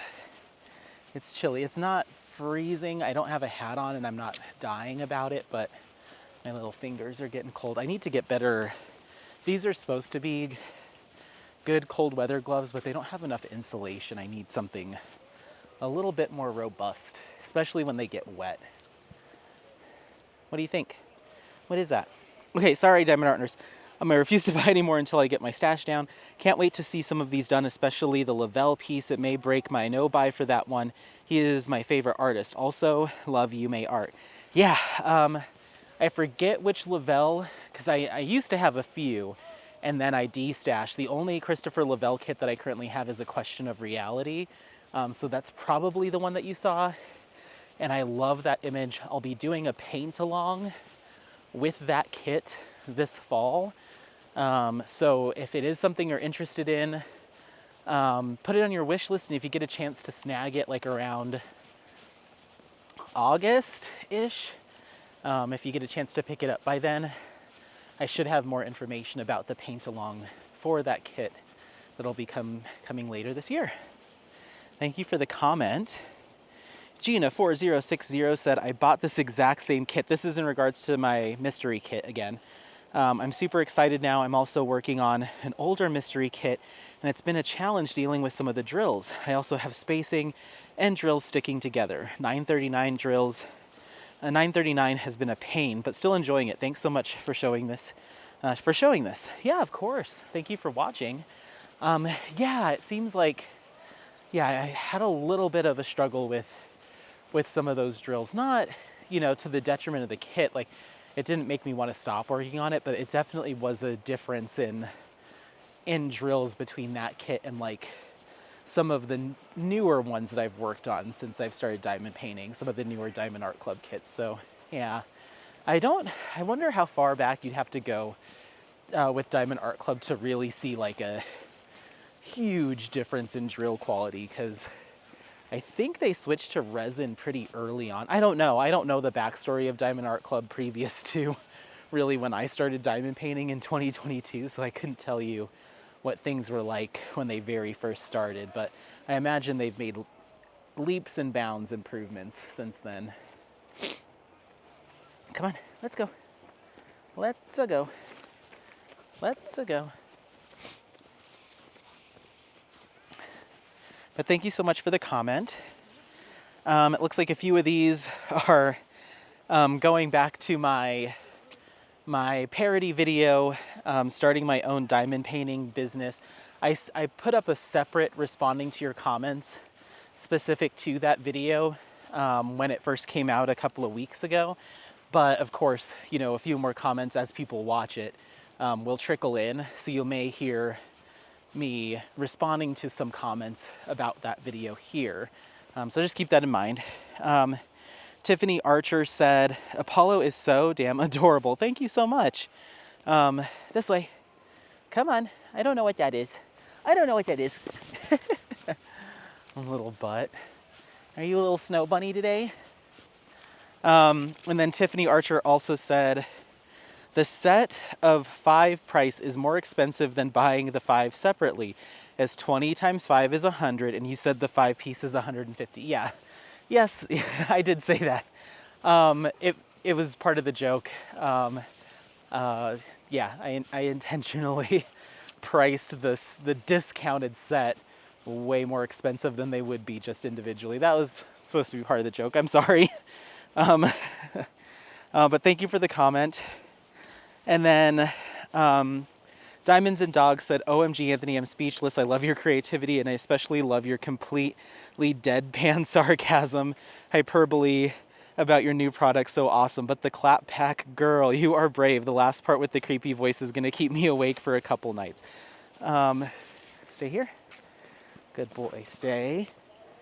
It's chilly. It's not freezing. I don't have a hat on and I'm not dying about it, but my little fingers are getting cold. I need to get better. These are supposed to be good cold weather gloves, but they don't have enough insulation. I need something a little bit more robust, especially when they get wet. What do you think? What is that? Okay, sorry, Diamond Art Nurse. I refuse to buy any more until I get my stash down. Can't wait to see some of these done, especially the Lavelle piece. It may break my no-buy for that one. He is my favorite artist. Also, love Yume art. Yeah, I forget which Lavelle, because I used to have a few, and then I de-stashed. The only Christopher Lavelle kit that I currently have is A Question of Reality. So that's probably the one that you saw. And I love that image. I'll be doing a paint-along with that kit this fall. So if it is something you're interested in, put it on your wish list, and if you get a chance to snag it like around August-ish, if you get a chance to pick it up by then, I should have more information about the paint-along for that kit that'll be coming later this year. Thank you for the comment. Gina4060 said, I bought this exact same kit. This is in regards to my mystery kit again. I'm super excited now. I'm also working on an older mystery kit, and it's been a challenge dealing with some of the drills. I also have spacing and drills sticking together. 939 drills. 939 has been a pain, but still enjoying it. Thanks so much for showing this. Yeah, of course. Thank you for watching. Yeah, it seems like, yeah, I had a little bit of a struggle with some of those drills. Not, to the detriment of the kit. Like, it didn't make me want to stop working on it, but it definitely was a difference in drills between that kit and like some of the newer ones that I've worked on since I've started diamond painting, some of the newer Diamond Art Club kits. So yeah, I wonder how far back you'd have to go with Diamond Art Club to really see like a huge difference in drill quality, because I think they switched to resin pretty early on. I don't know. I don't know the backstory of Diamond Art Club previous to really when I started diamond painting in 2022, so I couldn't tell you what things were like when they very first started, but I imagine they've made leaps and bounds improvements since then. Come on, let's go. Let's go. Let's go. But thank you so much for the comment. It looks like a few of these are going back to my parody video, starting my own diamond painting business. I put up a separate responding to your comments specific to that video when it first came out a couple of weeks ago. But of course, a few more comments as people watch it will trickle in. So you may hear me responding to some comments about that video here. So just keep that in mind. Tiffany Archer said, Apollo is so damn adorable. Thank you so much. This way. Come on. I don't know what that is. I don't know what that is. A little butt. Are you a little snow bunny today? And then Tiffany Archer also said, the set of 5 price is more expensive than buying the 5 separately, as 20 times 5 is 100, and you said the 5 piece is 150. Yeah, yes, I did say that. It was part of the joke. Yeah, I intentionally priced the discounted set way more expensive than they would be just individually. That was supposed to be part of the joke. I'm sorry. But thank you for the comment. And then Diamonds and Dogs said, OMG, Anthony, I'm speechless. I love your creativity, and I especially love your completely deadpan sarcasm, hyperbole about your new product. So awesome. But the clap pack, girl, you are brave. The last part with the creepy voice is going to keep me awake for a couple nights. Stay here. Good boy. Stay.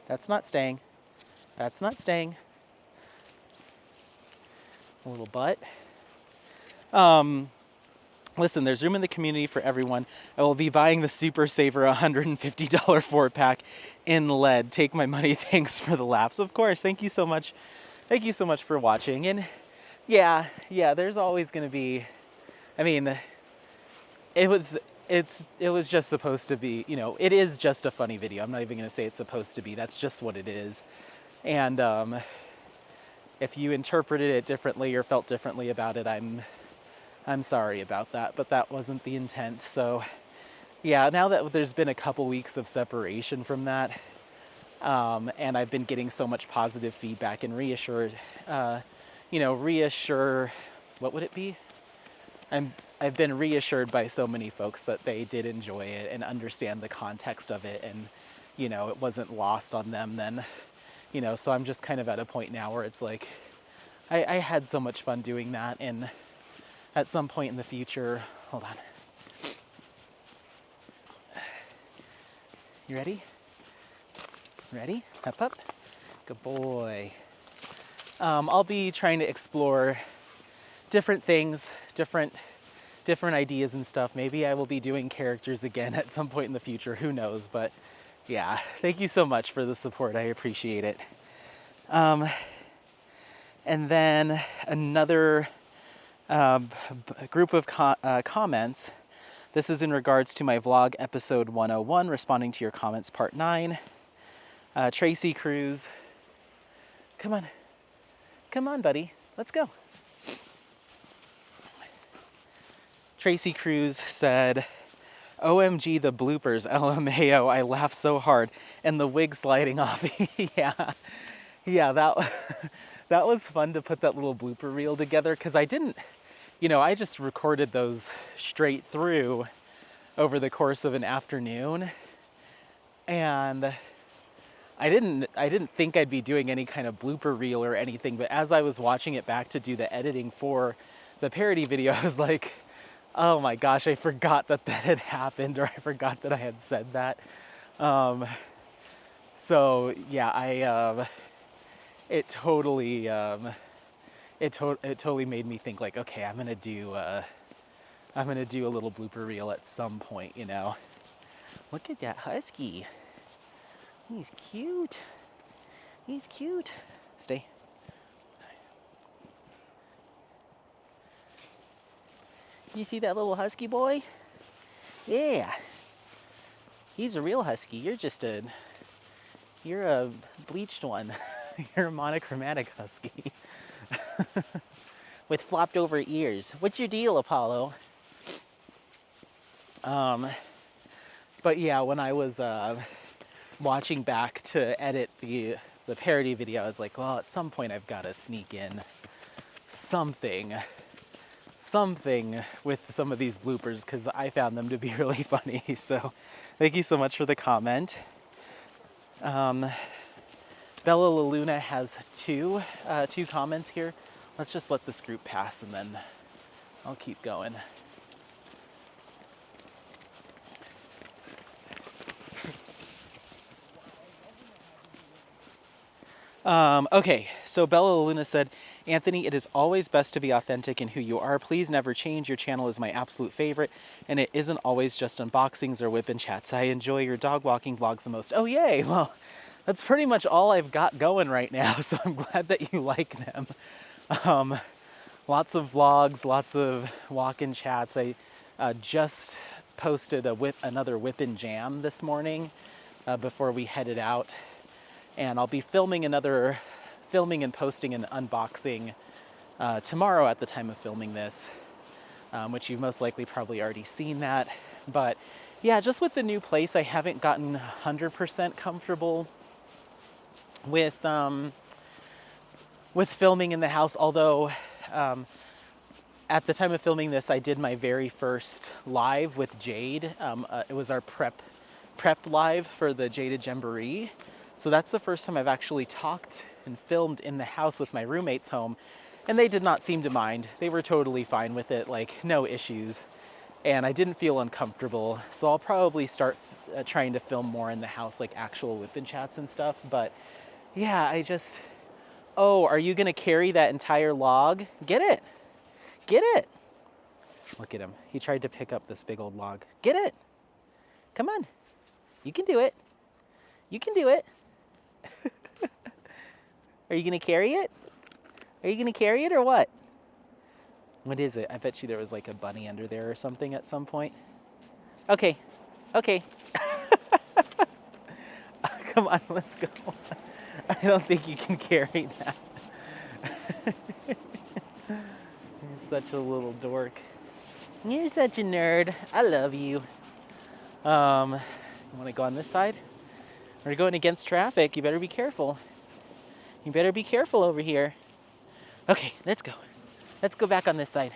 That's not staying. That's not staying. A little butt. Listen, there's room in the community for everyone. I will be buying the Super Saver $150 4-pack in lead. Take my money. Thanks for the laughs. Of course. Thank you so much. Thank you so much for watching. And yeah, there's always going to be, I mean, it was just supposed to be, it is just a funny video. I'm not even going to say it's supposed to be. That's just what it is. And if you interpreted it differently or felt differently about it, I'm sorry about that, but that wasn't the intent. So yeah, now that there's been a couple weeks of separation from that, and I've been getting so much positive feedback and reassured, what would it be? I've been reassured by so many folks that they did enjoy it and understand the context of it, and it wasn't lost on them then, so I'm just kind of at a point now where it's like, I had so much fun doing that, and at some point in the future, hold on. You ready? Ready? Up. Good boy. I'll be trying to explore different things, different ideas and stuff. Maybe I will be doing characters again at some point in the future. Who knows? But yeah, thank you so much for the support. I appreciate it. And then another group of comments. This is in regards to my vlog episode 101, responding to your comments part 9. Tracy Cruz. Come on, buddy. Let's go. Tracy Cruz said, OMG, the bloopers, LMAO, I laughed so hard, and the wig sliding off. yeah, that was fun to put that little blooper reel together, because I didn't, I just recorded those straight through over the course of an afternoon, and I didn't think I'd be doing any kind of blooper reel or anything, but as I was watching it back to do the editing for the parody video, I was like, oh my gosh, I forgot that had happened, or I forgot that I had said that. So yeah, it totally made me think, like, okay, I'm gonna do a little blooper reel at some point, Look at that husky. He's cute. He's cute. Stay. You see that little husky boy? Yeah. He's a real husky. You're a bleached one. You're a monochromatic husky. With flopped over ears. What's your deal, Apollo? But yeah, when I was watching back to edit the parody video, I was like, well, at some point I've got to sneak in something with some of these bloopers, because I found them to be really funny. So thank you so much for the comment. Bella LaLuna has two comments here. Let's just let this group pass and then I'll keep going. Okay, so Bella Luna said, Anthony, it is always best to be authentic in who you are. Please never change. Your channel is my absolute favorite, and it isn't always just unboxings or whip and chats. I enjoy your dog walking vlogs the most. Oh, yay! Well, that's pretty much all I've got going right now, so I'm glad that you like them. Lots of vlogs, lots of walk-in chats. I just posted another whip and jam this morning before we headed out. And I'll be filming and posting an unboxing tomorrow at the time of filming this, which you've most likely probably already seen that. But yeah, just with the new place, I haven't gotten 100% comfortable with filming in the house. Although at the time of filming this, I did my very first live with Jade. It was our prep live for the Jaded Jamboree. So that's the first time I've actually talked and filmed in the house with my roommates home, and they did not seem to mind. They were totally fine with it, like no issues, and I didn't feel uncomfortable. So I'll probably start trying to film more in the house, like actual whip and chats and stuff. But yeah, oh, are you gonna carry that entire log? Get it, get it. Look at him, he tried to pick up this big old log. Get it, come on, you can do it, you can do it. Are you gonna carry it? Are you gonna carry it or what? What is it? I bet you there was like a bunny under there or something at some point. Okay, okay. Come on, let's go. I don't think you can carry that. You're such a little dork. You're such a nerd. I love you. You wanna go on this side? We're going against traffic. You better be careful. You better be careful over here. Okay, let's go. Let's go back on this side.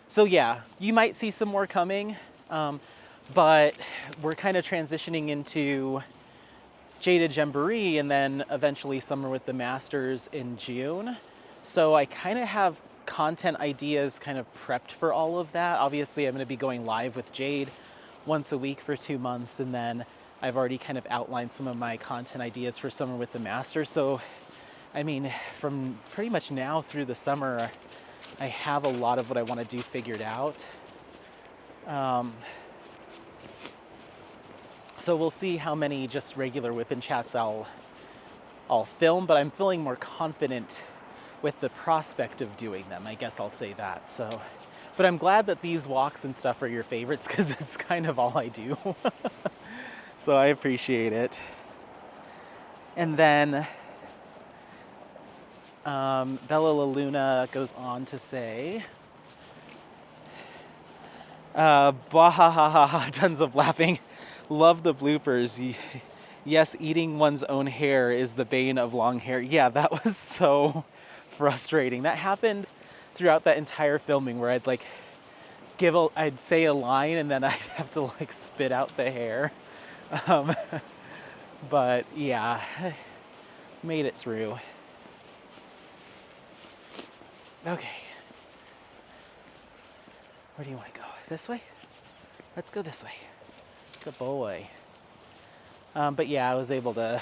So yeah, you might see some more coming, but we're kind of transitioning into Jaded Jamboree and then eventually Summer with the Masters in June. So I kind of have content ideas kind of prepped for all of that. Obviously, I'm going to be going live with Jade once a week for 2 months, and then I've already kind of outlined some of my content ideas for Summer with the Masters. So, I mean, from pretty much now through the summer, I have a lot of what I want to do figured out. So we'll see how many just regular whip and chats I'll film, but I'm feeling more confident with the prospect of doing them. I guess I'll say that. So, but I'm glad that these walks and stuff are your favorites, because it's kind of all I do. So I appreciate it. And then Bella Luna goes on to say, bahahaha, tons of laughing. Love the bloopers. Yes, eating one's own hair is the bane of long hair. Yeah, that was so frustrating. That happened throughout that entire filming, where I'd like I'd say a line and then I'd have to like spit out the hair. But yeah, made it through. Okay. Where do you want to go? This way? Let's go this way. Good boy. But yeah, I was able to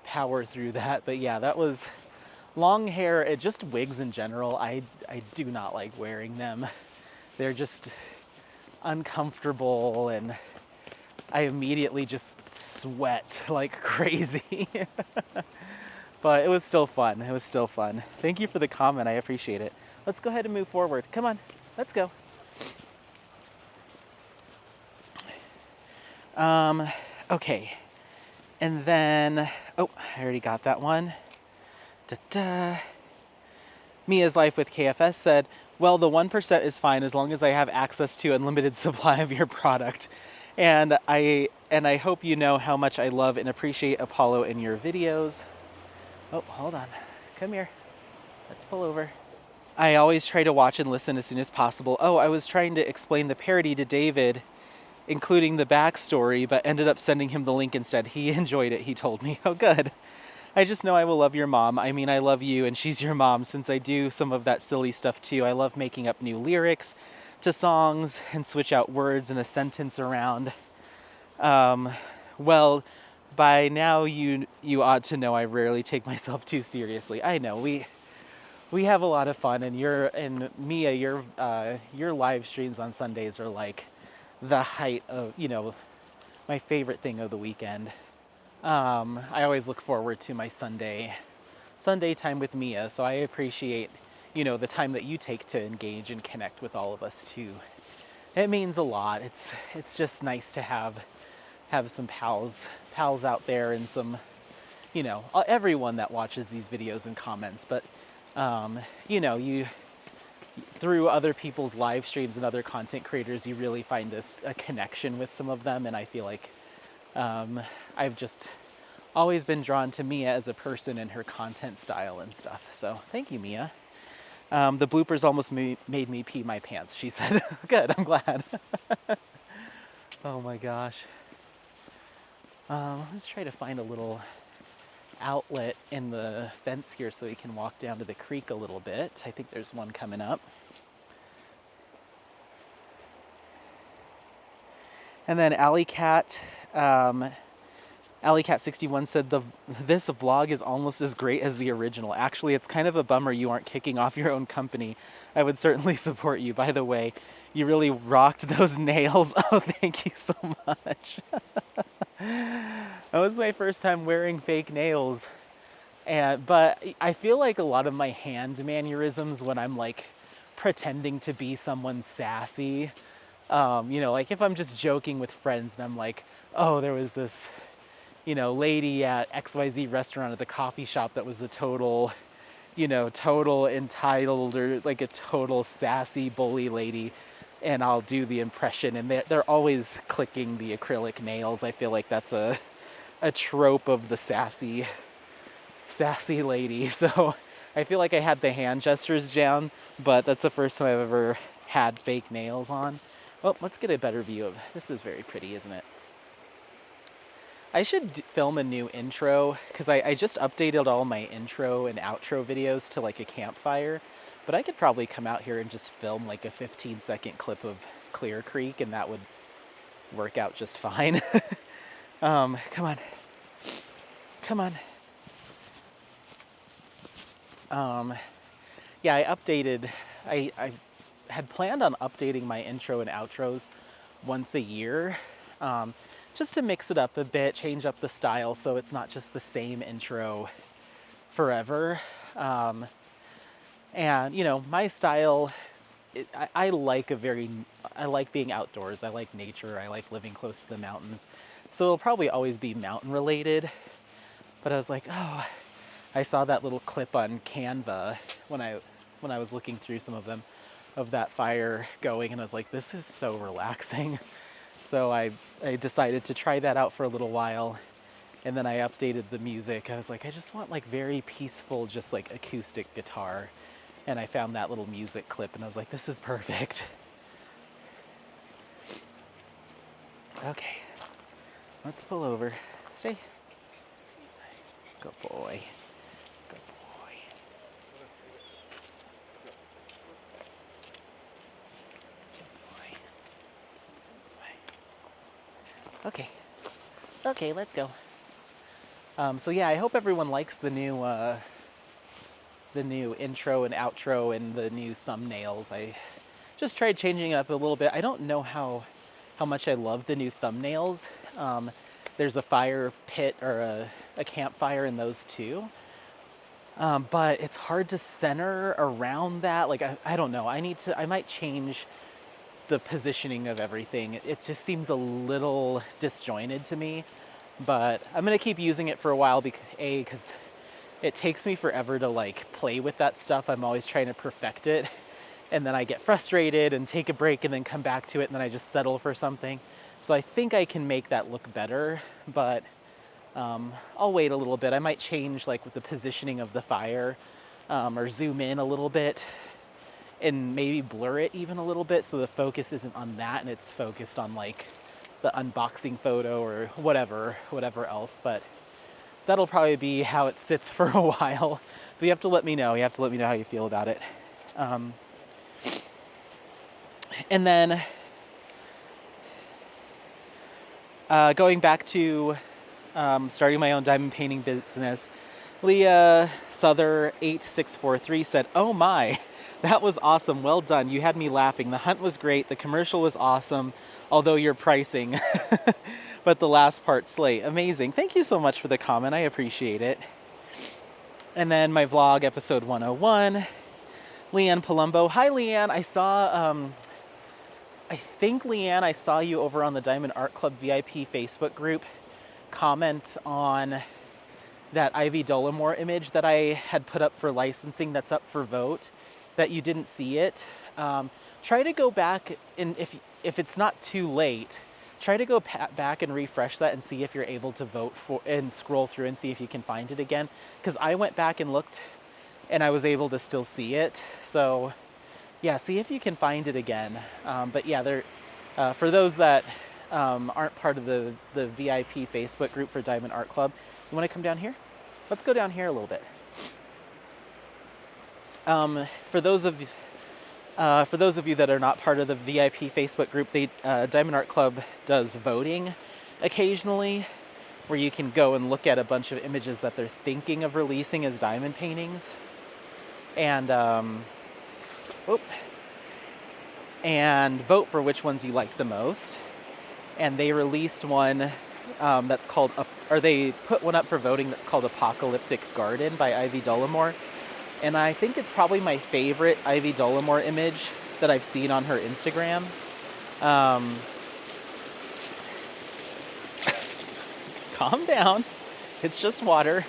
power through that. But yeah, that was long hair. Just wigs in general. I do not like wearing them. They're just uncomfortable, and I immediately just sweat like crazy. But it was still fun. It was still fun. Thank you for the comment. I appreciate it. Let's go ahead and move forward. Come on, let's go. Okay. And then, oh, I already got that one. Da-da. Mia's Life with KFS said, well, the 1% is fine as long as I have access to unlimited supply of your product. And I hope you know how much I love and appreciate Apollo in your videos. Oh, hold on. Come here. Let's pull over. I always try to watch and listen as soon as possible. Oh, I was trying to explain the parody to David, including the backstory, but ended up sending him the link instead. He enjoyed it, he told me. Oh, good. I just know I will love your mom. I mean, I love you and she's your mom, since I do some of that silly stuff too. I love making up new lyrics to songs and switch out words in a sentence around. Well, by now you ought to know I rarely take myself too seriously. I know we have a lot of fun, and Mia, your live streams on Sundays are like the height of, my favorite thing of the weekend. I always look forward to my Sunday time with Mia, so I appreciate, the time that you take to engage and connect with all of us too. It means a lot. It's just nice to have some pals out there, and some, everyone that watches these videos and comments. But you through other people's live streams and other content creators, you really find a connection with some of them, and I feel like I've just always been drawn to Mia as a person and her content style and stuff. So thank you, Mia. The bloopers almost made me pee my pants, she said. Good, I'm glad. Oh my gosh. Let's try to find a little outlet in the fence here so we can walk down to the creek a little bit. I think there's one coming up. And then Alley Cat 61 said this vlog is almost as great as the original. Actually, it's kind of a bummer you aren't kicking off your own company. I would certainly support you. By the way, you really rocked those nails. Oh, thank you so much. That was my first time wearing fake nails. But I feel like a lot of my hand mannerisms when I'm like pretending to be someone sassy, like if I'm just joking with friends and I'm like, oh, there was this, lady at XYZ restaurant at the coffee shop that was a total entitled, or like a total sassy bully lady, and I'll do the impression, and they're always clicking the acrylic nails. I feel like that's a trope of the sassy lady. So I feel like I had the hand gestures down, but that's the first time I've ever had fake nails on. Well, let's get a better view of this. Is very pretty, isn't it? I should film a new intro, because I just updated all my intro and outro videos to like a campfire, but I could probably come out here and just film like a 15-second clip of Clear Creek, and that would work out just fine. Come on. Yeah, I had planned on updating my intro and outros once a year, just to mix it up a bit, change up the style so it's not just the same intro forever. And my style, I like being outdoors. I like nature. I like living close to the mountains. So it'll probably always be mountain related. But I was like, oh, I saw that little clip on Canva when I was looking through some of them, of that fire going, and I was like, this is so relaxing. So I decided to try that out for a little while, and then I updated the music. I was like, I just want like very peaceful, just like acoustic guitar. And I found that little music clip, and I was like, this is perfect. Okay, let's pull over. Stay. Good boy. Good boy. Okay. Okay, let's go. So yeah, I hope everyone likes the new intro and outro and the new thumbnails. I just tried changing up a little bit. I don't know how much I love the new thumbnails. There's a fire pit or a campfire in those too. But it's hard to center around that. Like, I don't know. I might change the positioning of everything. It just seems a little disjointed to me, but I'm gonna keep using it for a while because it takes me forever to like play with that stuff. I'm always trying to perfect it, and then I get frustrated and take a break and then come back to it, and then I just settle for something. So I think I can make that look better, but I'll wait a little bit. I might change like with the positioning of the fire, or zoom in a little bit and maybe blur it even a little bit so the focus isn't on that and it's focused on like the unboxing photo or whatever else. But that'll probably be how it sits for a while. But you have to let me know. You have to let me know how you feel about it. And then Going back to starting my own diamond painting business, Leah Souther 8643 said, "Oh my, that was awesome. Well done. You had me laughing. The hunt was great. The commercial was awesome, although your pricing, but the last part slay. Amazing. Thank you so much for the comment. I appreciate it." And then my vlog episode 101, Leanne Palumbo. Hi, Leanne. I saw, I think, Leanne, I saw you over on the Diamond Art Club VIP Facebook group comment on that Ivy Dollamore image that I had put up for licensing that's up for vote, that you didn't see it. Try to go back, and if it's not too late, try to go back and refresh that and see if you're able to vote for, and scroll through and see if you can find it again. Because I went back and looked and I was able to still see it. So yeah, see if you can find it again. But yeah, for those that aren't part of the VIP Facebook group for Diamond Art Club, you want to come down here? Let's go down here a little bit. For those of you that are not part of the VIP Facebook group, Diamond Art Club does voting occasionally, where you can go and look at a bunch of images that they're thinking of releasing as diamond paintings, and vote for which ones you like the most. And they released one that's called, or they put one up for voting that's called Apocalyptic Garden by Ivy Dollamore. And I think it's probably my favorite Ivy Dollamore image that I've seen on her Instagram. Calm down. It's just water.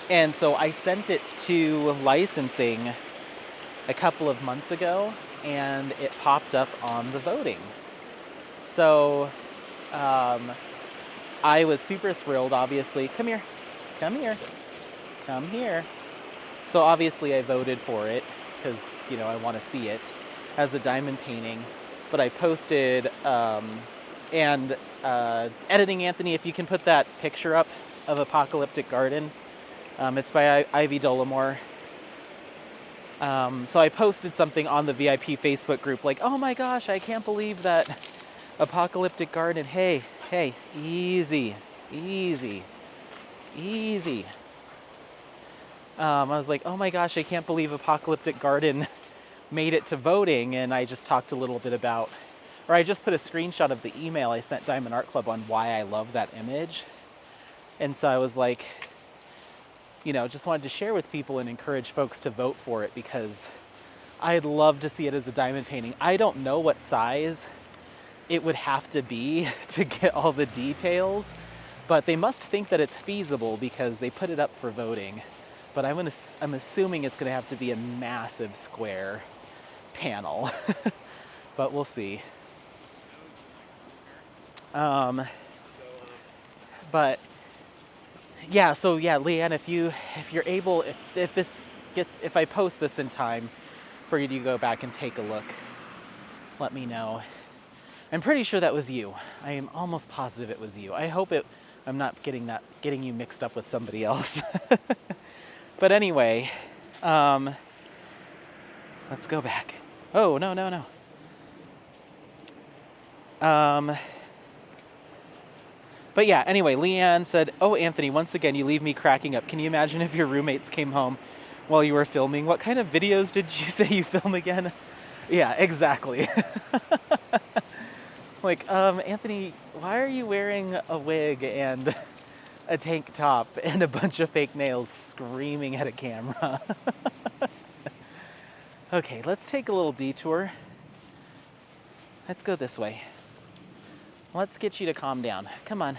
And so I sent it to licensing a couple of months ago, and it popped up on the voting. So I was super thrilled, obviously. Come here. Come here. Come here. So obviously I voted for it because, you know, I want to see it as a diamond painting. But I posted, editing Anthony, if you can put that picture up of Apocalyptic Garden. It's by Ivy Dollamore. So I posted something on the VIP Facebook group like, "Oh my gosh, I can't believe that Apocalyptic Garden. Hey, easy. I was like, "Oh my gosh, I can't believe Apocalyptic Garden made it to voting." And I just talked a little bit about, or I just put a screenshot of the email I sent Diamond Art Club on why I love that image. And so I was like, you know, just wanted to share with people and encourage folks to vote for it, because I'd love to see it as a diamond painting. I don't know what size it would have to be to get all the details, but they must think that it's feasible because they put it up for voting. But I'm assuming it's gonna have to be a massive square panel, but we'll see. But yeah, so yeah, Leanne, if you're able, if I post this in time for you to go back and take a look, let me know. I'm pretty sure that was you. I am almost positive it was you. I hope I'm not getting you mixed up with somebody else. But anyway, let's go back. Oh, no. But yeah, anyway, Leanne said, "Oh, Anthony, once again, you leave me cracking up. Can you imagine if your roommates came home while you were filming? What kind of videos did you say you film again?" Yeah, exactly. Like, Anthony, why are you wearing a wig and a tank top and a bunch of fake nails screaming at a camera? Okay, let's take a little detour. Let's go this way. Let's get you to calm down. Come on.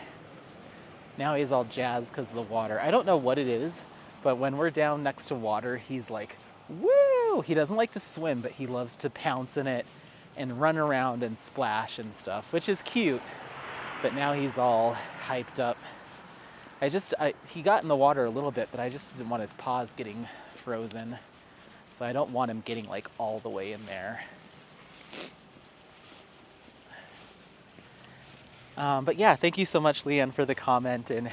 Now he's all jazzed because of the water. I don't know what it is, but when we're down next to water, he's like, woo! He doesn't like to swim, but he loves to pounce in it and run around and splash and stuff, which is cute. But now he's all hyped up. He got in the water a little bit, but I just didn't want his paws getting frozen. So I don't want him getting like all the way in there. But yeah, thank you so much, Leanne, for the comment. And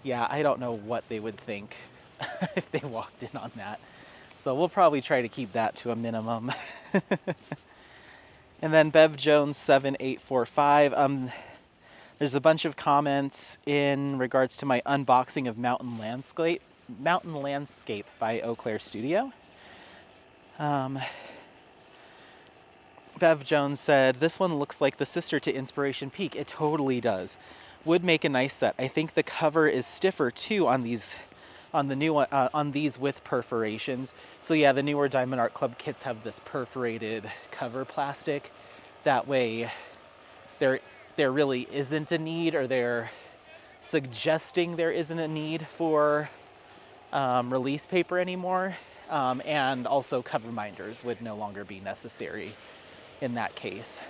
yeah, I don't know what they would think if they walked in on that. So we'll probably try to keep that to a minimum. And then Bev Jones 7845. There's a bunch of comments in regards to my unboxing of Mountain Landscape by Eau Claire Studio. Bev Jones said, this one looks like the sister to Inspiration Peak. It totally does. Would make a nice set. I think the cover is stiffer too on these, on the new one, on these with perforations. So yeah, the newer Diamond Art Club kits have this perforated cover plastic. That way, there really isn't a need, or they're suggesting there isn't a need for release paper anymore, and also cover minders would no longer be necessary in that case.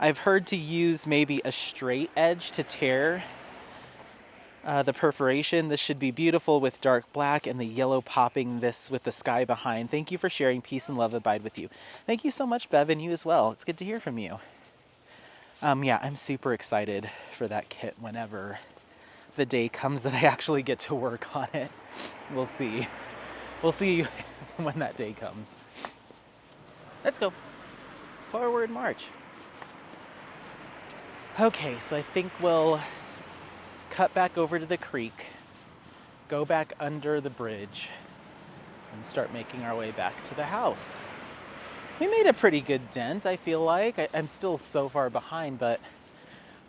I've heard to use maybe a straight edge to tear the perforation. This should be beautiful with dark black and the yellow popping this with the sky behind. Thank you for sharing. Peace and love abide with you. Thank you so much, Bev, and you as well. It's good to hear from you. Yeah, I'm super excited for that kit whenever the day comes that I actually get to work on it. We'll see. We'll see when that day comes. Let's go. Forward march. Okay, so I think we'll cut back over to the creek, go back under the bridge, and start making our way back to the house. We made a pretty good dent, I feel like. I'm still so far behind, but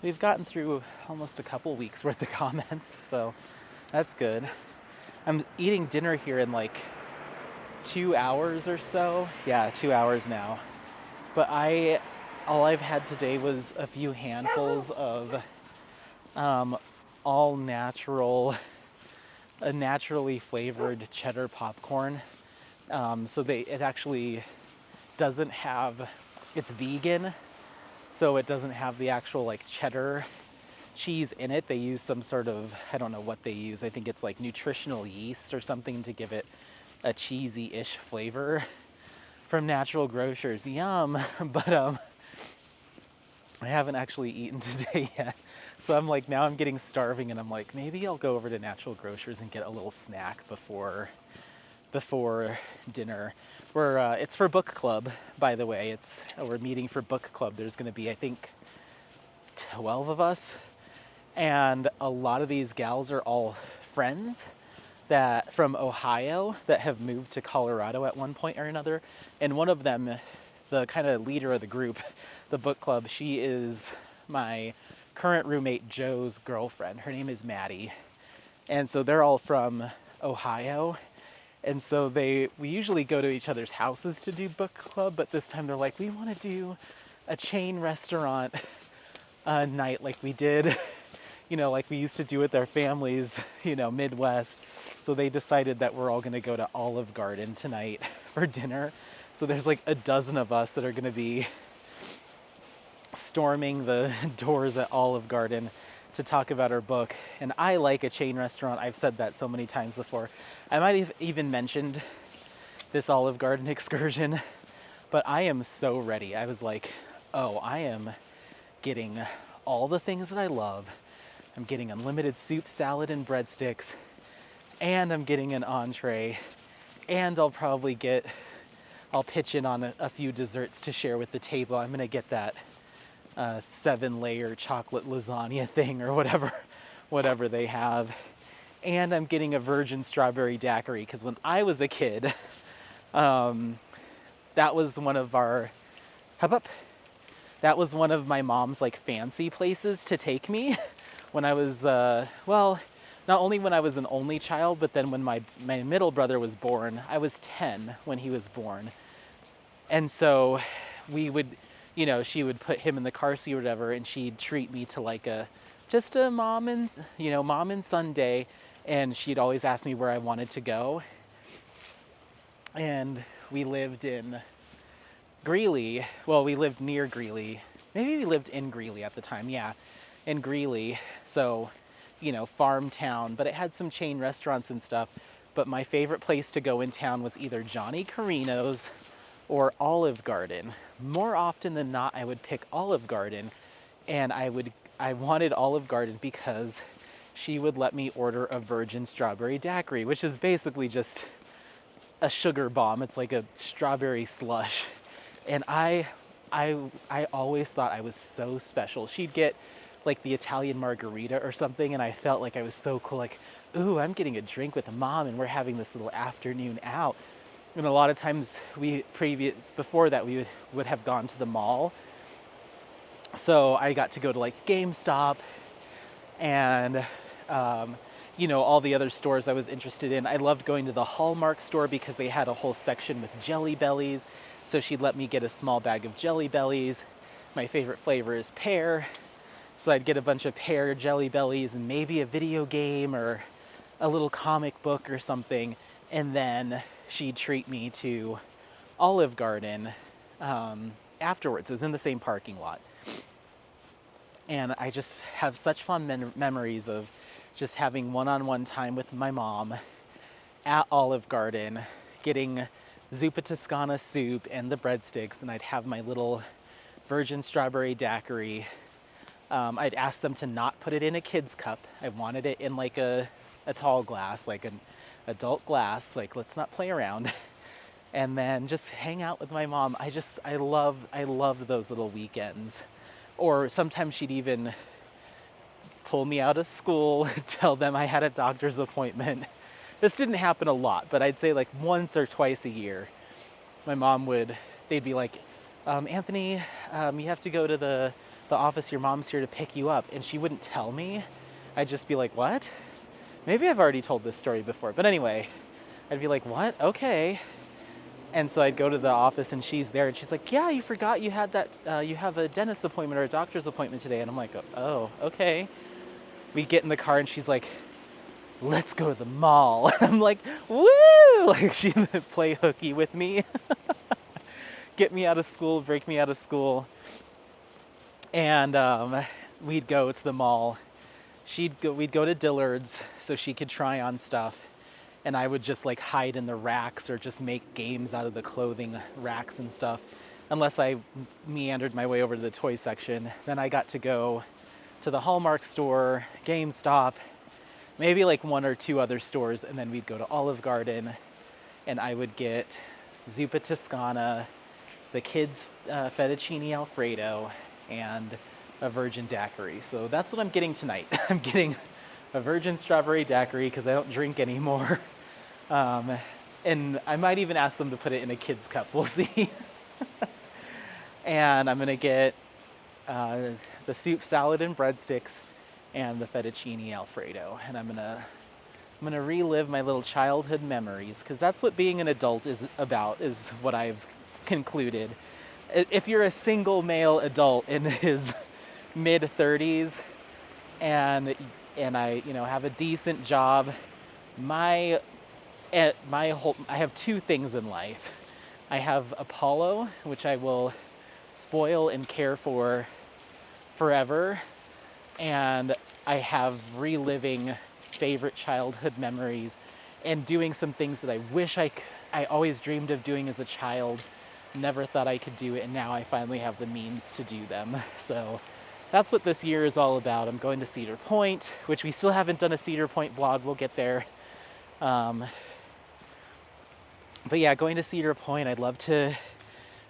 we've gotten through almost a couple weeks worth of comments, so that's good. I'm eating dinner here in like 2 hours or so. Yeah, 2 hours now. But all I've had today was a few handfuls of all natural, naturally flavored cheddar popcorn. So it actually doesn't have, it's vegan, so it doesn't have the actual like cheddar cheese in it. They use some sort of, I don't know what they use. I think it's like nutritional yeast or something to give it a cheesy-ish flavor from Natural Grocers. Yum. But I haven't actually eaten today yet. So I'm like, now I'm getting starving, and I'm like, maybe I'll go over to Natural Grocers and get a little snack before dinner. It's for book club, by the way. We're meeting for book club. There's going to be, I think, 12 of us, and a lot of these gals are all friends that from Ohio that have moved to Colorado at one point or another. And one of them, the kind of leader of the group, the book club, she is my current roommate Joe's girlfriend. Her name is Maddie. And so they're all from Ohio. And so we usually go to each other's houses to do book club, but this time they're like, we want to do a chain restaurant night like we did, like we used to do with our families, Midwest. So they decided that we're all going to go to Olive Garden tonight for dinner. So there's like a dozen of us that are going to be storming the doors at Olive Garden to talk about our book. And I like a chain restaurant. I've said that so many times before. I might have even mentioned this Olive Garden excursion, but I am so ready. I was like, oh, I am getting all the things that I love. I'm getting unlimited soup, salad, and breadsticks, and I'm getting an entree, and I'll pitch in on a few desserts to share with the table. I'm gonna get that 7-layer chocolate lasagna thing or whatever they have. And I'm getting a virgin strawberry daiquiri, because when I was a kid, that was one of my mom's like fancy places to take me when I was, not only when I was an only child, but then when my middle brother was born. I was 10 when he was born. And so we would, she would put him in the car seat or whatever, and she'd treat me to like just a mom and son day. And she'd always ask me where I wanted to go. And we lived in Greeley. Well, we lived near Greeley. Maybe we lived in Greeley at the time. Yeah, in Greeley. So, farm town, but it had some chain restaurants and stuff. But my favorite place to go in town was either Johnny Carino's or Olive Garden. More often than not, I would pick Olive Garden, and I wanted Olive Garden because she would let me order a virgin strawberry daiquiri, which is basically just a sugar bomb. It's like a strawberry slush. And I always thought I was so special. She'd get like the Italian margarita or something, and I felt like I was so cool, like, ooh, I'm getting a drink with mom and we're having this little afternoon out. And a lot of times before that we would have gone to the mall. So I got to go to like GameStop and all the other stores I was interested in. I loved going to the Hallmark store because they had a whole section with Jelly Bellies. So she'd let me get a small bag of Jelly Bellies. My favorite flavor is pear. So I'd get a bunch of pear Jelly Bellies and maybe a video game or a little comic book or something. And then she'd treat me to Olive Garden afterwards. It was in the same parking lot. And I just have such fond memories of just having one-on-one time with my mom at Olive Garden, getting zuppa Toscana soup and the breadsticks, and I'd have my little virgin strawberry daiquiri. I'd ask them to not put it in a kid's cup. I wanted it in like a tall glass, like an adult glass, like let's not play around. And then just hang out with my mom. I love those little weekends. Or sometimes she'd even pull me out of school, tell them I had a doctor's appointment. This didn't happen a lot, but I'd say like once or twice a year, my mom they'd be like, Anthony, you have to go to the office, your mom's here to pick you up. And she wouldn't tell me. I'd just be like, what? Maybe I've already told this story before, but anyway, I'd be like, what? Okay. And so I'd go to the office and she's there and she's like, yeah, you forgot you had you have a dentist appointment or a doctor's appointment today. And I'm like, oh, okay. We get in the car and she's like, let's go to the mall. And I'm like, woo! Like she'd play hooky with me. Get me out of school, break me out of school. And we'd go to the mall. We'd go to Dillard's so she could try on stuff. And I would just like hide in the racks or just make games out of the clothing racks and stuff. Unless I meandered my way over to the toy section. Then I got to go to the Hallmark store, GameStop, maybe like one or two other stores. And then we'd go to Olive Garden and I would get zuppa Toscana, the kids' fettuccine Alfredo, and a virgin daiquiri. So that's what I'm getting tonight. I'm getting a virgin strawberry daiquiri because I don't drink anymore. And I might even ask them to put it in a kid's cup. We'll see. And I'm going to get the soup, salad, and breadsticks and the fettuccine Alfredo. And I'm going to relive my little childhood memories because that's what being an adult is about, is what I've concluded. If you're a single male adult in his mid-30s and I, have a decent job, I have two things in life. I have Apollo, which I will spoil and care for forever, and I have reliving favorite childhood memories and doing some things that I wish I always dreamed of doing as a child, never thought I could do it, and now I finally have the means to do them. So that's what this year is all about. I'm going to Cedar Point, which we still haven't done a Cedar Point vlog. We'll get there. But yeah, going to Cedar Point. I'd love to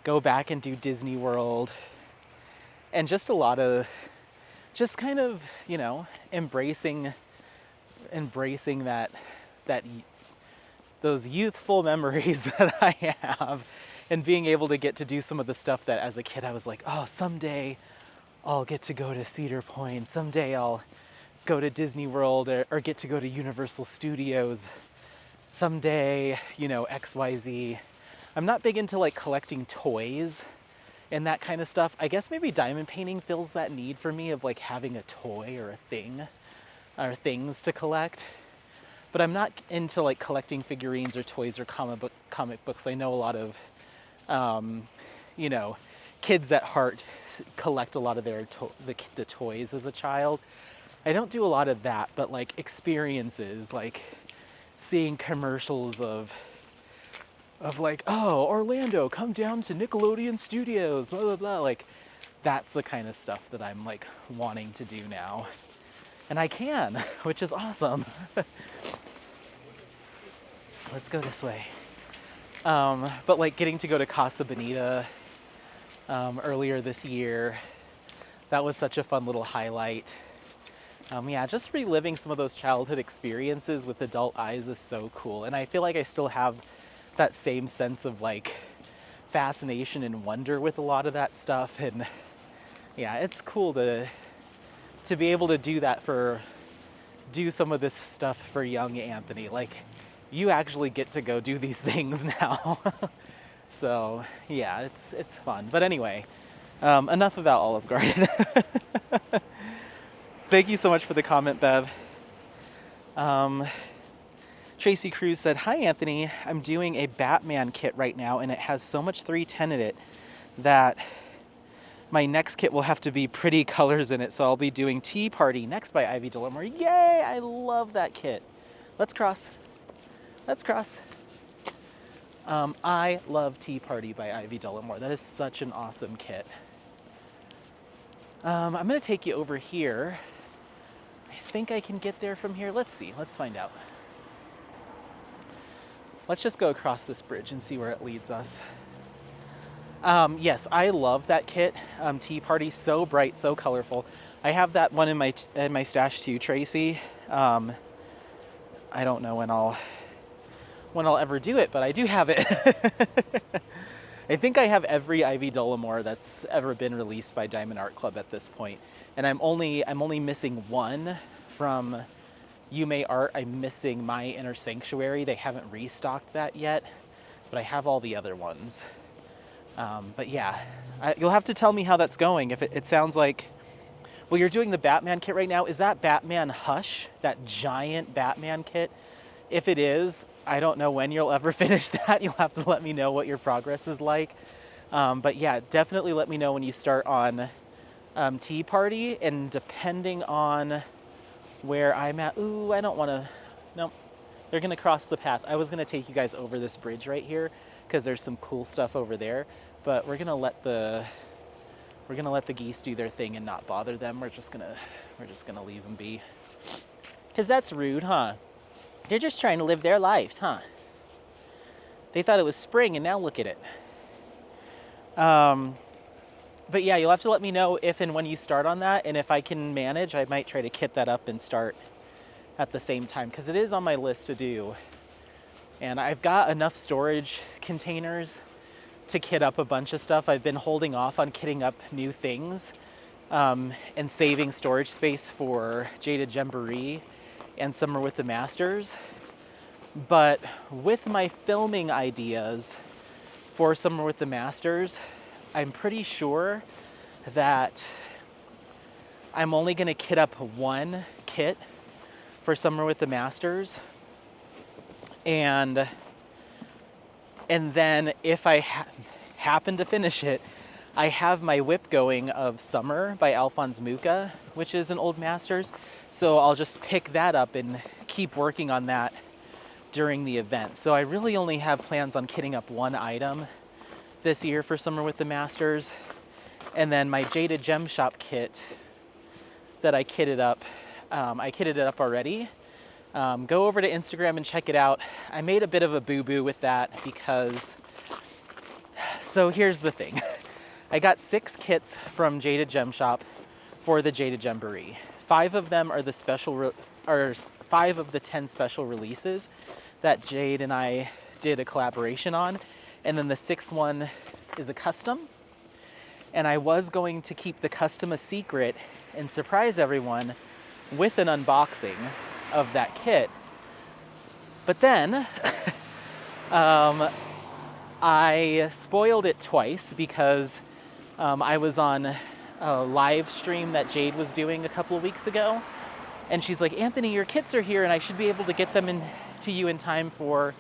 go back and do Disney World. And just a lot of, just kind of, embracing those youthful memories that I have, and being able to get to do some of the stuff that as a kid I was like, oh, someday I'll get to go to Cedar Point. Someday I'll go to Disney World or get to go to Universal Studios. Someday, XYZ. I'm not big into like collecting toys and that kind of stuff. I guess maybe diamond painting fills that need for me of like having a toy or a thing or things to collect. But I'm not into like collecting figurines or toys or comic books. I know a lot of, kids at heart collect a lot of their the toys as a child. I don't do a lot of that, but like experiences, like seeing commercials of like, oh, Orlando, come down to Nickelodeon Studios, blah, blah, blah. Like, that's the kind of stuff that I'm like wanting to do now. And I can, which is awesome. Let's go this way. But like getting to go to Casa Bonita earlier this year, that was such a fun little highlight. Yeah, just reliving some of those childhood experiences with adult eyes is so cool. And I feel like I still have that same sense of like fascination and wonder with a lot of that stuff. And yeah, it's cool to be able to do some of this stuff for young Anthony. Like, you actually get to go do these things now. So yeah, it's fun. But anyway, enough about Olive Garden. Thank you so much for the comment, Bev. Tracy Cruz said, "Hi Anthony, I'm doing a Batman kit right now and it has so much 310 in it that my next kit will have to be pretty colors in it, so I'll be doing Tea Party next by Ivy Delamore." Yay, I love that kit. Let's cross. Let's cross. I love Tea Party by Ivy Delamore. That is such an awesome kit. I'm gonna take you over here. I think I can get there from here. Let's see, let's find out. Let's just go across this bridge and see where it leads us. Yes, I love that kit. Tea Party, so bright, so colorful. I have that one in my stash too, Tracy. I don't know when I'll ever do it, but I do have it. I think I have every Ivy Delamore that's ever been released by Diamond Art Club at this point. And I'm only missing one from Yume Art. I'm missing My Inner Sanctuary. They haven't restocked that yet, but I have all the other ones. But yeah, you'll have to tell me how that's going. If it sounds like, well, you're doing the Batman kit right now. Is that Batman Hush, that giant Batman kit? If it is, I don't know when you'll ever finish that. You'll have to let me know what your progress is like. But yeah, definitely let me know when you start on Tea Party, and depending on where I'm at. Ooh, I don't want to, nope. They're gonna cross the path. I was gonna take you guys over this bridge right here because there's some cool stuff over there, but we're gonna let the geese do their thing and not bother them. We're just gonna leave them be. Cause that's rude, huh? They're just trying to live their lives, huh? They thought it was spring and now look at it. But yeah, you'll have to let me know if and when you start on that, and if I can manage, I might try to kit that up and start at the same time, because it is on my list to do. And I've got enough storage containers to kit up a bunch of stuff. I've been holding off on kitting up new things and saving storage space for Jaded Jamboree and Summer with the Masters. But with my filming ideas for Summer with the Masters, I'm pretty sure that I'm only going to kit up one kit for Summer with the Masters. And then if I happen to finish it, I have my whip going of Summer by Alphonse Mucha, which is an old Masters. So I'll just pick that up and keep working on that during the event. So I really only have plans on kitting up one item this year for Summer with the Masters. And then my Jaded Gem Shop kit that I kitted up already. Go over to Instagram and check it out. I made a bit of a boo-boo with that because, so here's the thing. I got 6 kits from Jaded Gem Shop for the Jaded Jamboree. 5 of them are the 5 of the 10 special releases that Jade and I did a collaboration on. And then the 6th one is a custom. And I was going to keep the custom a secret and surprise everyone with an unboxing of that kit. But then I spoiled it twice because I was on a live stream that Jade was doing a couple of weeks ago. And she's like, "Anthony, your kits are here and I should be able to get them to you in time for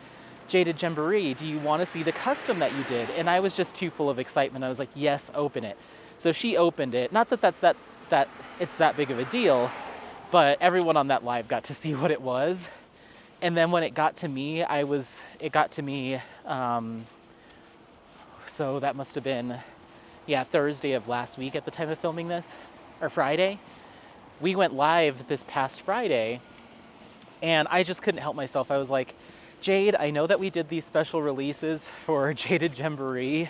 Jaded Jamboree. Do you want to see the custom that you did?" And I was just too full of excitement. I was like, "Yes, open it." So she opened it. Not that it's that big of a deal, but everyone on that live got to see what it was. And then when it got to me, so that must have been, Thursday of last week at the time of filming this, or Friday. we went live this past Friday, and I just couldn't help myself. I was like, Jade, I know that we did these special releases for Jaded Jamboree,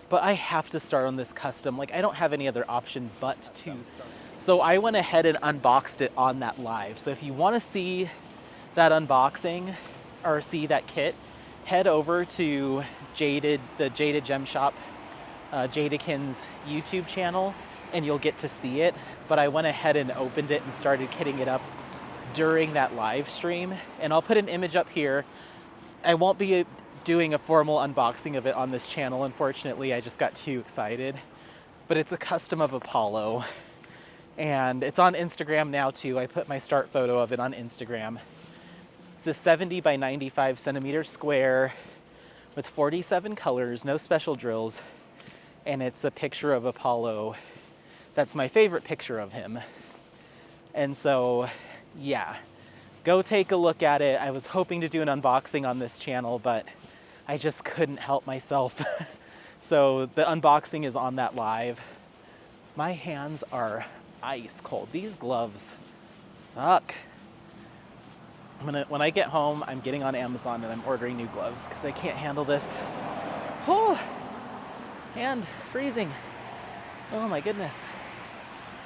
but I have to start on this custom. Like, I don't have any other option but to. So I went ahead and unboxed it on that live. So if you want to see that unboxing or see that kit, head over to the Jaded Gem Shop, Jadekin's YouTube channel, and you'll get to see it. But I went ahead and opened it and started kitting it up during that live stream. And I'll put an image up here. I won't be doing a formal unboxing of it on this channel, unfortunately. I just got too excited. But it's a custom of Apollo. And it's on Instagram now too. I put my start photo of it on Instagram. It's a 70 by 95 centimeter square with 47 colors, no special drills. And it's a picture of Apollo. That's my favorite picture of him. And so, yeah, go take a look at it. I was hoping to do an unboxing on this channel, but I just couldn't help myself. So the unboxing is on that live. My hands are ice cold. These gloves suck. When I get home, I'm getting on Amazon and I'm ordering new gloves because I can't handle this. Oh, and freezing. Oh my goodness.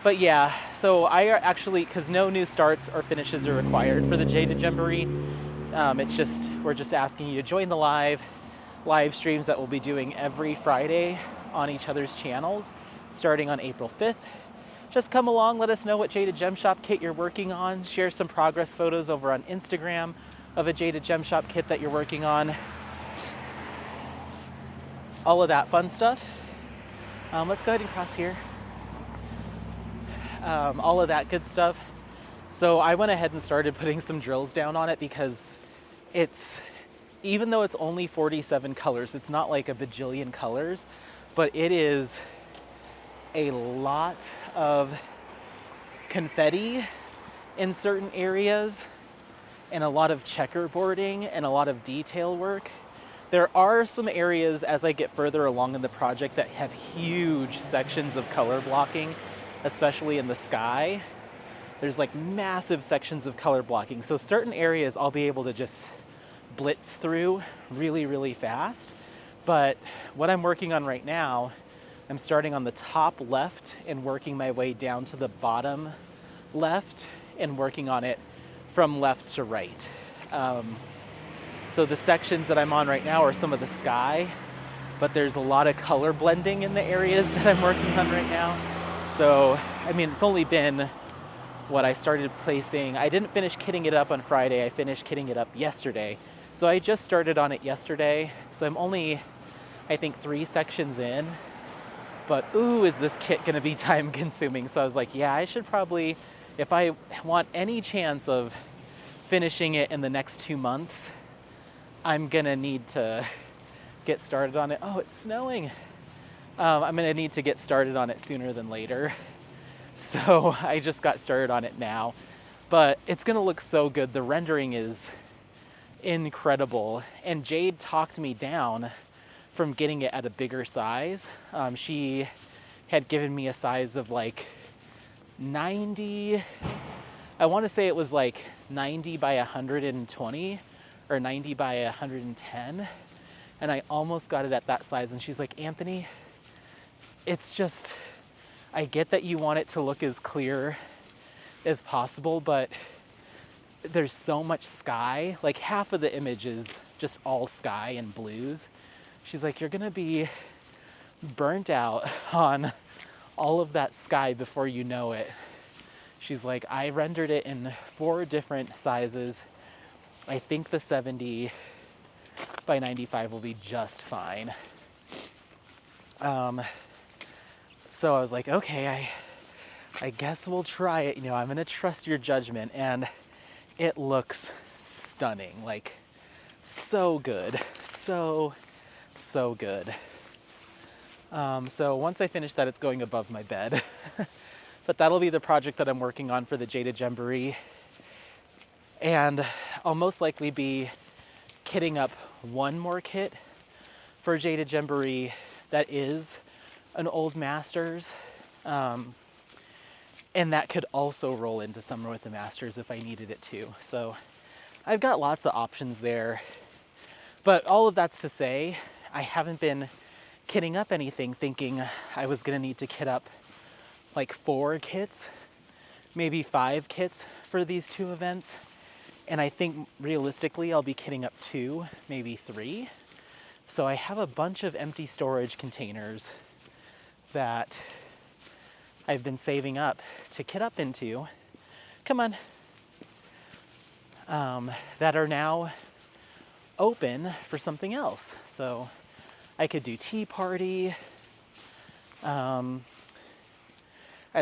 But yeah, so I actually, because no new starts or finishes are required for the Jaded Jamboree. It's just, we're just asking you to join the live streams that we'll be doing every Friday on each other's channels, starting on April 5th. Just come along, let us know what Jaded Gem Shop kit you're working on. Share some progress photos over on Instagram of a Jaded Gem Shop kit that you're working on. All of that fun stuff. Let's go ahead and cross here. All of that good stuff. So I went ahead and started putting some drills down on it because even though it's only 47 colors, it's not like a bajillion colors, but it is a lot of confetti in certain areas and a lot of checkerboarding and a lot of detail work. There are some areas as I get further along in the project that have huge sections of color blocking, especially in the sky. There's like massive sections of color blocking. So certain areas I'll be able to just blitz through really, really fast. But what I'm working on right now, I'm starting on the top left and working my way down to the bottom left and working on it from left to right. So the sections that I'm on right now are some of the sky, but there's a lot of color blending in the areas that I'm working on right now. So, I mean, it's only been what I started placing. I didn't finish kitting it up on Friday. I finished kitting it up yesterday. So I just started on it yesterday. So I'm only, I think, 3 sections in. But ooh, is this kit gonna be time consuming? So I was like, yeah, I should probably, if I want any chance of finishing it in the next 2 months, I'm gonna need to get started on it. Oh, it's snowing. I'm gonna need to get started on it sooner than later. So I just got started on it now, but it's gonna look so good. The rendering is incredible. And Jade talked me down from getting it at a bigger size. She had given me a size of like 90, I want to say it was like 90 by 120 or 90 by 110. And I almost got it at that size. And she's like, Anthony, it's just, I get that you want it to look as clear as possible, but there's so much sky. Like half of the image is just all sky and blues. She's like, you're gonna be burnt out on all of that sky before you know it. She's like, I rendered it in 4 different sizes. I think the 70 by 95 will be just fine. So I was like, okay, I guess we'll try it. You know, I'm gonna trust your judgment. And it looks stunning, like so good, so good. So once I finish that, it's going above my bed. But that'll be the project that I'm working on for the Jaded Jamboree. And I'll most likely be kitting up one more kit for Jaded Jamboree that is an old Masters. And that could also roll into Summer with the Masters if I needed it to. So I've got lots of options there. But all of that's to say, I haven't been kitting up anything thinking I was gonna need to kit up like 4 kits, maybe 5 kits for these 2 events. And I think realistically I'll be kitting up 2, maybe 3. So I have a bunch of empty storage containers that I've been saving up to kit up into. Come on. That are now open for something else. So I could do tea party. I'd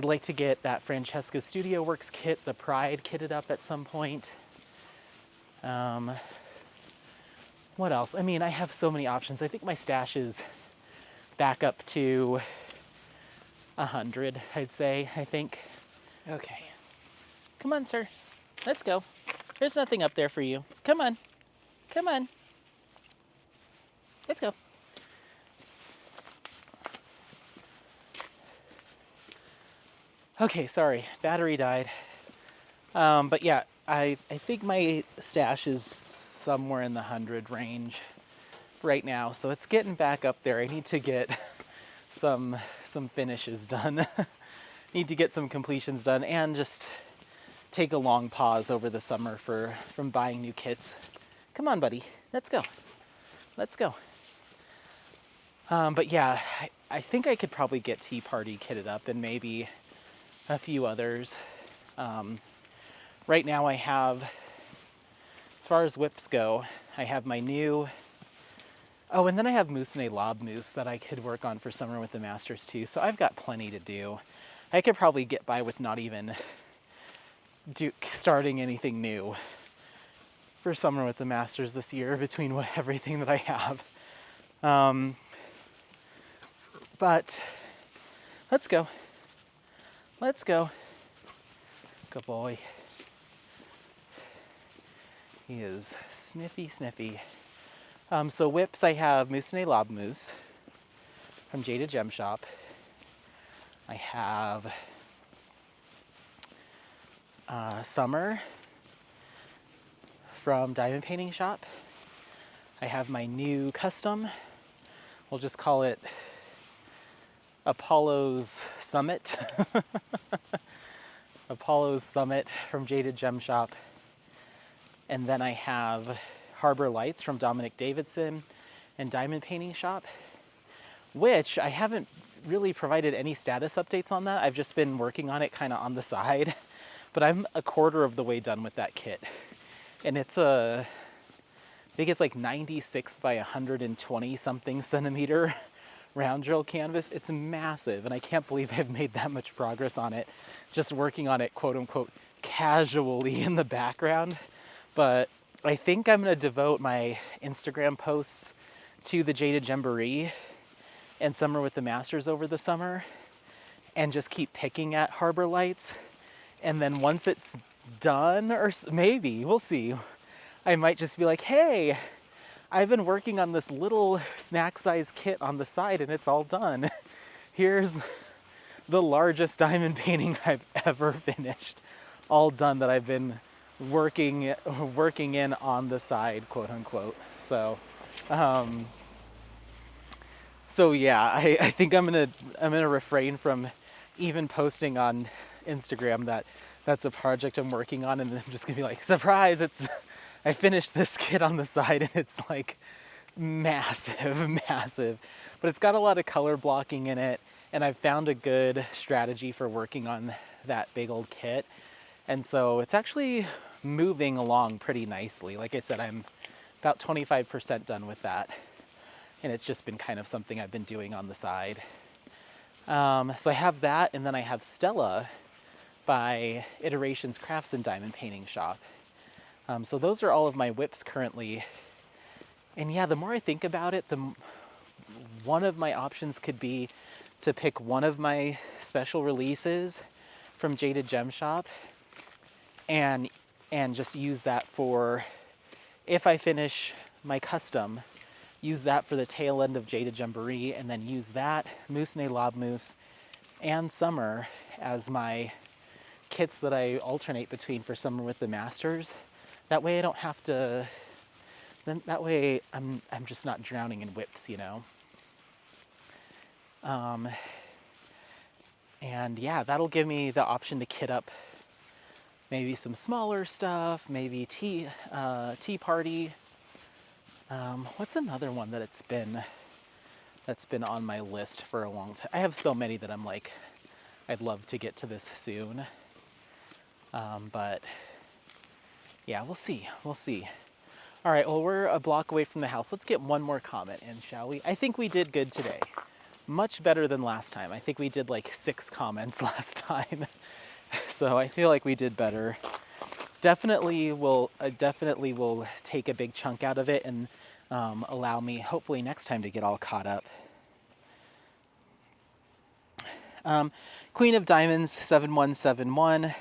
like to get that Francesca Studio Works kit, the Pride, kitted up at some point. What else? I mean, I have so many options. I think my stash is back up to 100, I'd say, I think. Okay. Come on, sir. Let's go. There's nothing up there for you. Come on. Come on. Let's go. Okay, sorry. Battery died. But yeah, I think my stash is somewhere in the 100 range right now. So it's getting back up there. I need to get some finishes done. Need to get some completions done and just take a long pause over the summer from buying new kits. Come on, buddy. Let's go. Let's go. But yeah, I think I could probably get Tea Party kitted up and maybe a few others. Right now I have, as far as whips go, I have my new, oh, and then I have Moussenet Lob Mousse that I could work on for Summer with the Masters too. So I've got plenty to do. I could probably get by with not even starting anything new for Summer with the Masters this year between everything that I have. But let's go. Let's go. Good boy. He is sniffy, sniffy. So whips, I have Moussenet Lob Mousse from Jaded Gem Shop. I have Summer from Diamond Painting Shop. I have my new custom. We'll just call it Apollo's Summit. Apollo's Summit from Jaded Gem Shop. And then I have Harbor Lights from Dominic Davidson and Diamond Painting Shop, which I haven't really provided any status updates on that. I've just been working on it kind of on the side, but I'm a quarter of the way done with that kit. And it's I think it's like 96 by 120 something centimeter round drill canvas. It's massive, and I can't believe I've made that much progress on it, just working on it, quote unquote, casually in the background. But I think I'm going to devote my Instagram posts to the Jaded Jamboree and Summer with the Masters over the summer, and just keep picking at Harbor Lights. And then once it's done, or maybe, we'll see, I might just be like, hey, I've been working on this little snack size kit on the side and it's all done. Here's the largest diamond painting I've ever finished, all done, that I've been working in on the side, quote unquote. So yeah, I think I'm gonna refrain from even posting on Instagram that that's a project I'm working on, and I'm just gonna be like, surprise, I finished this kit on the side, and it's like massive, but it's got a lot of color blocking in it, and I've found a good strategy for working on that big old kit. And so it's actually moving along pretty nicely. Like I said, I'm about 25% done with that. And it's just been kind of something I've been doing on the side. So I have that, and then I have Stella by Iterations Crafts and Diamond Painting Shop. So those are all of my whips currently. And yeah, the more I think about it, one of my options could be to pick one of my special releases from Jaded Gem Shop and just use that for, if I finish my custom, use that for the tail end of Jaded Jamboree, and then use that Moussenet Lob Mousse and Summer as my kits that I alternate between for summer with the masters. That way I don't have to, then that way I'm just not drowning in whips, you know. And yeah, that'll give me the option to kit up maybe some smaller stuff, maybe tea party. What's another one that that's been on my list for a long time? I have so many that I'm like, I'd love to get to this soon. But yeah, we'll see. We'll see. All right, well, we're a block away from the house. Let's get one more comment in, shall we? I think we did good today. Much better than last time. I think we did like 6 comments last time. So I feel like we did better. Definitely will take a big chunk out of it and allow me, hopefully next time, to get all caught up. Queen of Diamonds 7171.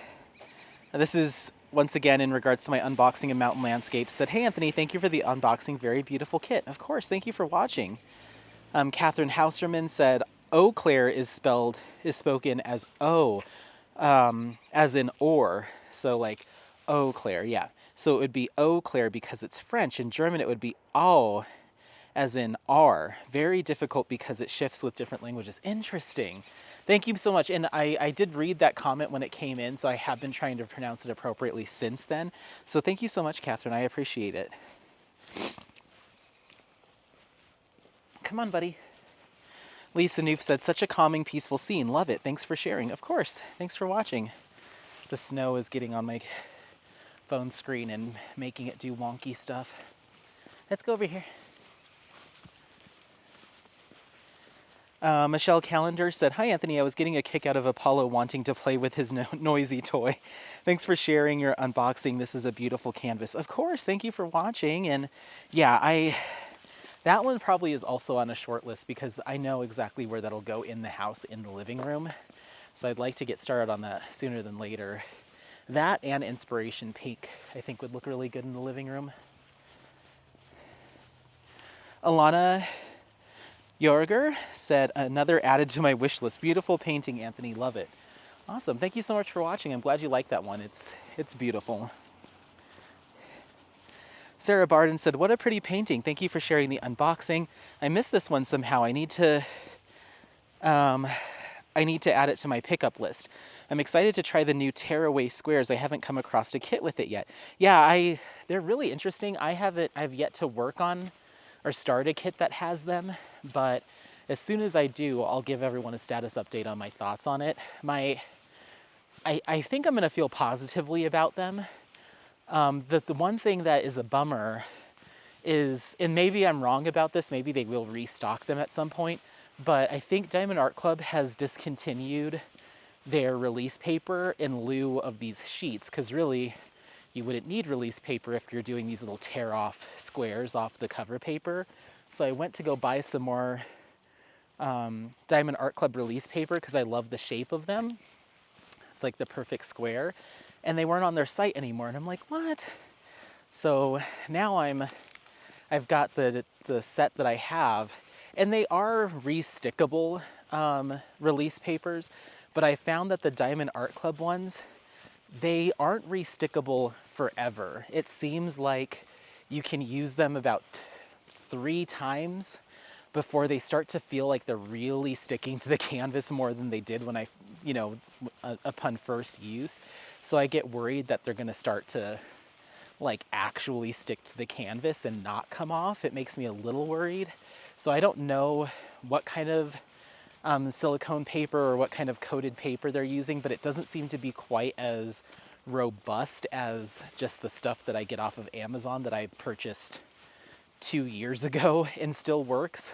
This is once again in regards to my unboxing of Mountain Landscapes. Said, "Hey Anthony, thank you for the unboxing. Very beautiful kit." Of course, thank you for watching. Catherine Hauserman said, "Eau Claire is spoken as O, as in or." So like Eau Claire, yeah. So it would be Eau Claire because it's French. In German, it would be Au, as in R. Very difficult because it shifts with different languages. Interesting. Thank you so much. And I did read that comment when it came in, so I have been trying to pronounce it appropriately since then. So thank you so much, Catherine. I appreciate it. Come on, buddy. Lisa Noof said, "Such a calming, peaceful scene. Love it. Thanks for sharing." Of course. Thanks for watching. The snow is getting on my phone screen and making it do wonky stuff. Let's go over here. Michelle Callender said, "Hi Anthony, I was getting a kick out of Apollo wanting to play with his noisy toy. Thanks for sharing your unboxing. This is a beautiful canvas." Of course, thank you for watching. And yeah, that one probably is also on a short list because I know exactly where that'll go in the house, in the living room. So I'd like to get started on that sooner than later. That and Inspiration Pink, I think, would look really good in the living room. Alana Jorger said, "Another added to my wish list. Beautiful painting, Anthony. Love it." Awesome. Thank you so much for watching. I'm glad you liked that one. It's beautiful. Sarah Barden said, "What a pretty painting. Thank you for sharing the unboxing. I missed this one somehow. I need to add it to my pickup list. I'm excited to try the new tearaway squares. I haven't come across a kit with it yet." Yeah, they're really interesting. I've yet to work on or start a kit that has them, but as soon as I do, I'll give everyone a status update on my thoughts on it. I think I'm gonna feel positively about them. The one thing that is a bummer is, and maybe I'm wrong about this, maybe they will restock them at some point, but I think Diamond Art Club has discontinued their release paper in lieu of these sheets, because really you wouldn't need release paper if you're doing these little tear off squares off the cover paper. So I went to go buy some more Diamond Art Club release paper because I love the shape of them. It's like the perfect square. And they weren't on their site anymore. And I'm like, what? So now I've got the set that I have, and they are re-stickable release papers, but I found that the Diamond Art Club ones, they aren't re-stickable forever. It seems like you can use them about 3 times before they start to feel like they're really sticking to the canvas more than they did when upon first use. So I get worried that they're gonna start to like actually stick to the canvas and not come off. It makes me a little worried. So I don't know what kind of silicone paper or what kind of coated paper they're using, but it doesn't seem to be quite as robust as just the stuff that I get off of Amazon that I purchased 2 years ago and still works.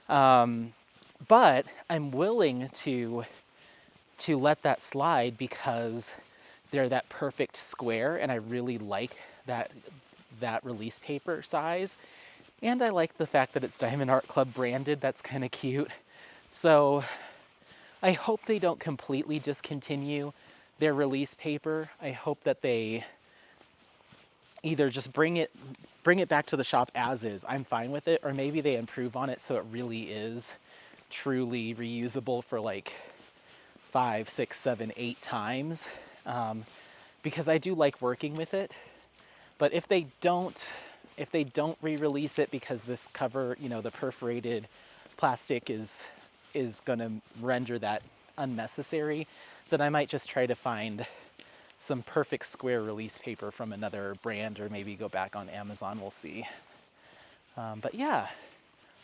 But I'm willing to let that slide because they're that perfect square, and I really like that release paper size. And I like the fact that it's Diamond Art Club branded. That's kind of cute. So I hope they don't completely discontinue their release paper. I hope that they either just bring it back to the shop as is. I'm fine with it. Or maybe they improve on it so it really is truly reusable for like 5, 6, 7, 8 times. because I do like working with it. But if they don't re-release it because this cover, the perforated plastic is going to render that unnecessary, then I might just try to find some perfect square release paper from another brand, or maybe go back on Amazon. We'll see. But yeah,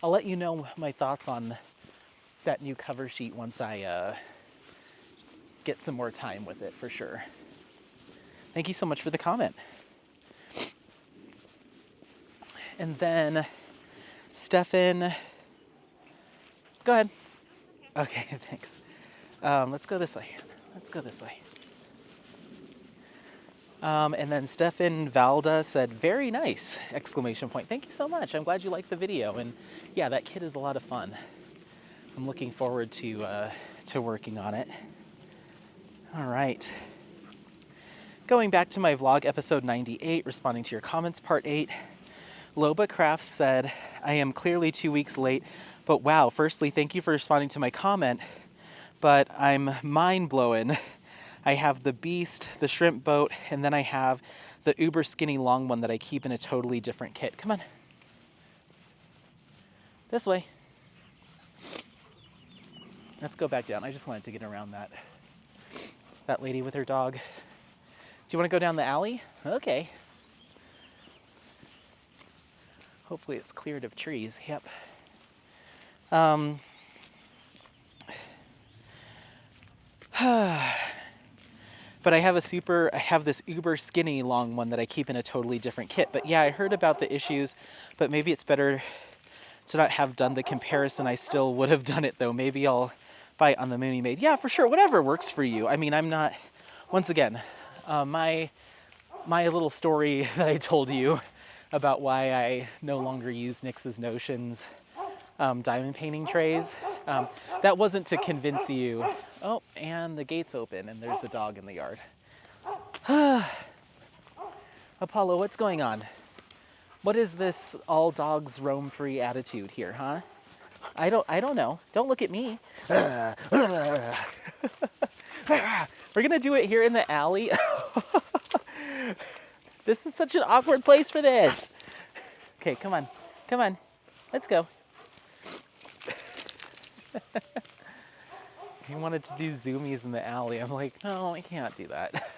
I'll let you know my thoughts on that new cover sheet once I get some more time with it, for sure. Thank you so much for the comment. And then Stefan, go ahead. Okay, thanks. Let's go this way. And then Stefan Valda said, very nice, exclamation point. Thank you so much. I'm glad you liked the video. And yeah, that kit is a lot of fun. I'm looking forward to working on it. All right. Going back to my vlog, episode 98, responding to your comments, part 8. Loba Crafts said, I am clearly 2 weeks late, but wow, firstly, thank you for responding to my comment, but I'm mind-blowing. I have the Beast, the shrimp boat, and then I have the uber skinny long one that I keep in a totally different kit. Come on. This way. Let's go back down. I just wanted to get around that lady with her dog. Do you want to go down the alley? Okay. Hopefully it's cleared of trees. Yep. But I have this uber skinny long one that I keep in a totally different kit. But yeah, I heard about the issues, but maybe it's better to not have done the comparison. I still would have done it though. Maybe I'll buy it on the Mooney Maid. Yeah, for sure. Whatever works for you. I mean, I'm not, once again, my little story that I told you about why I no longer use NYX's Notions diamond painting trays. That wasn't to convince you. Oh, and the gate's open and there's a dog in the yard. Apollo, what's going on? What is this all dogs roam free attitude here, huh? I don't know. Don't look at me. We're gonna do it here in the alley. This is such an awkward place for this. Okay, come on. Let's go. He wanted to do zoomies in the alley. I'm like, no, I can't do that.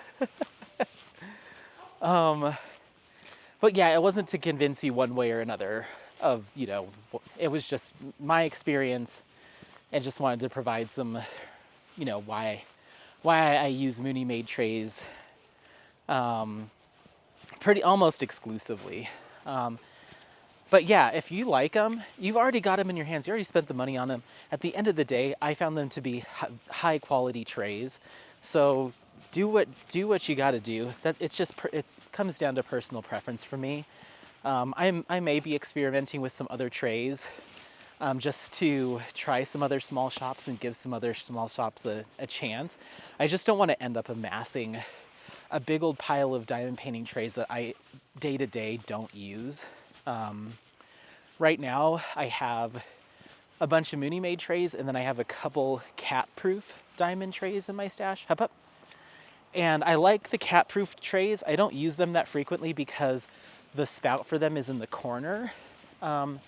But yeah, it wasn't to convince you one way or another of, it was just my experience, and just wanted to provide some, why I use Mooney Maid trays pretty almost exclusively. But yeah, if you like them, you've already got them in your hands. You already spent the money on them. At the end of the day, I found them to be high quality trays. So do what you got to do. That it comes down to personal preference for me. I may be experimenting with some other trays, just to try some other small shops and give some other small shops a chance. I just don't want to end up amassing a big old pile of diamond painting trays that I day to day don't use. Right now I have a bunch of Mooney Maid trays, and then I have a couple cat-proof diamond trays in my stash. Hop up. And I like the cat-proof trays. I don't use them that frequently because the spout for them is in the corner, of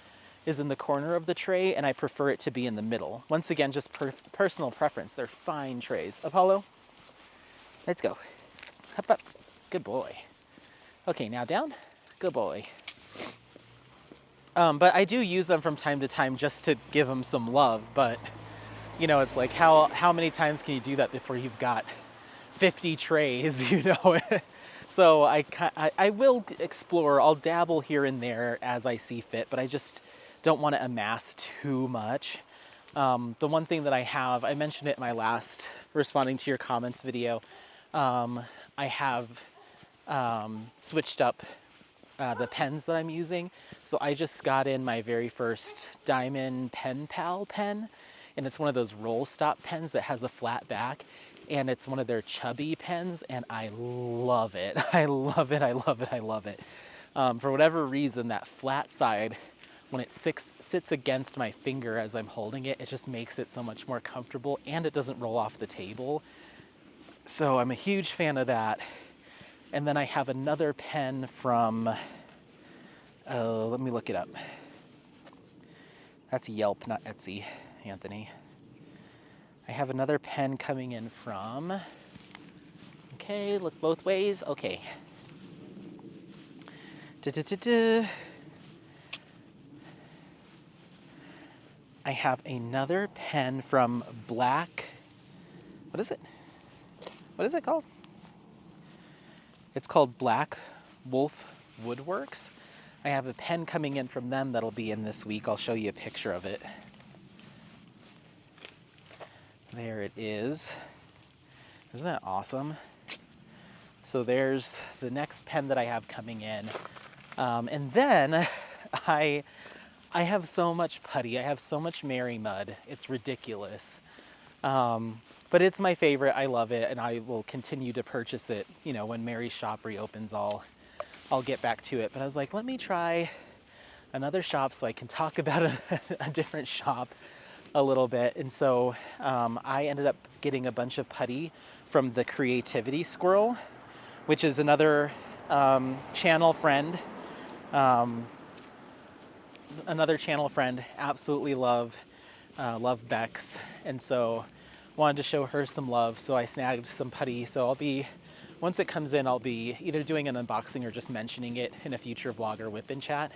the tray, and I prefer it to be in the middle. Once again, just personal preference. They're fine trays. Apollo, let's go. Hop up. Good boy. Okay, now down. Good boy. But I do use them from time to time just to give them some love. But, it's like, how many times can you do that before you've got 50 trays, So I will explore. I'll dabble here and there as I see fit, but I just don't want to amass too much. The one thing that I mentioned it in my last responding to your comments video, I have switched up the pens that I'm using. So I just got in my very first Diamond Pen Pal pen, and it's one of those roll stop pens that has a flat back, and it's one of their chubby pens, and I love it. I love it. For whatever reason, that flat side, when it sits against my finger as I'm holding it, it just makes it so much more comfortable, and it doesn't roll off the table. So I'm a huge fan of that. And then I have another pen from, let me look it up. That's Yelp, not Etsy, Anthony. I have another pen coming in from, okay, look both ways, okay. I have another pen from Black, what is it? What is it called? It's called Black Wolf Woodworks. I have a pen coming in from them that'll be in this week. I'll show you a picture of it. There it is. Isn't that awesome? So there's the next pen that I have coming in. And then I have so much putty. I have so much Mary Mud. It's ridiculous. But it's my favorite. I love it, and I will continue to purchase it. You know, when Mary's shop reopens, I'll get back to it. But I was like, let me try another shop so I can talk about a different shop a little bit. And so I ended up getting a bunch of putty from the Creativity Squirrel, which is another channel friend. Absolutely love Bex. And so wanted to show her some love. So I snagged some putty. So once it comes in, I'll be either doing an unboxing or just mentioning it in a future vlog or whip and chat.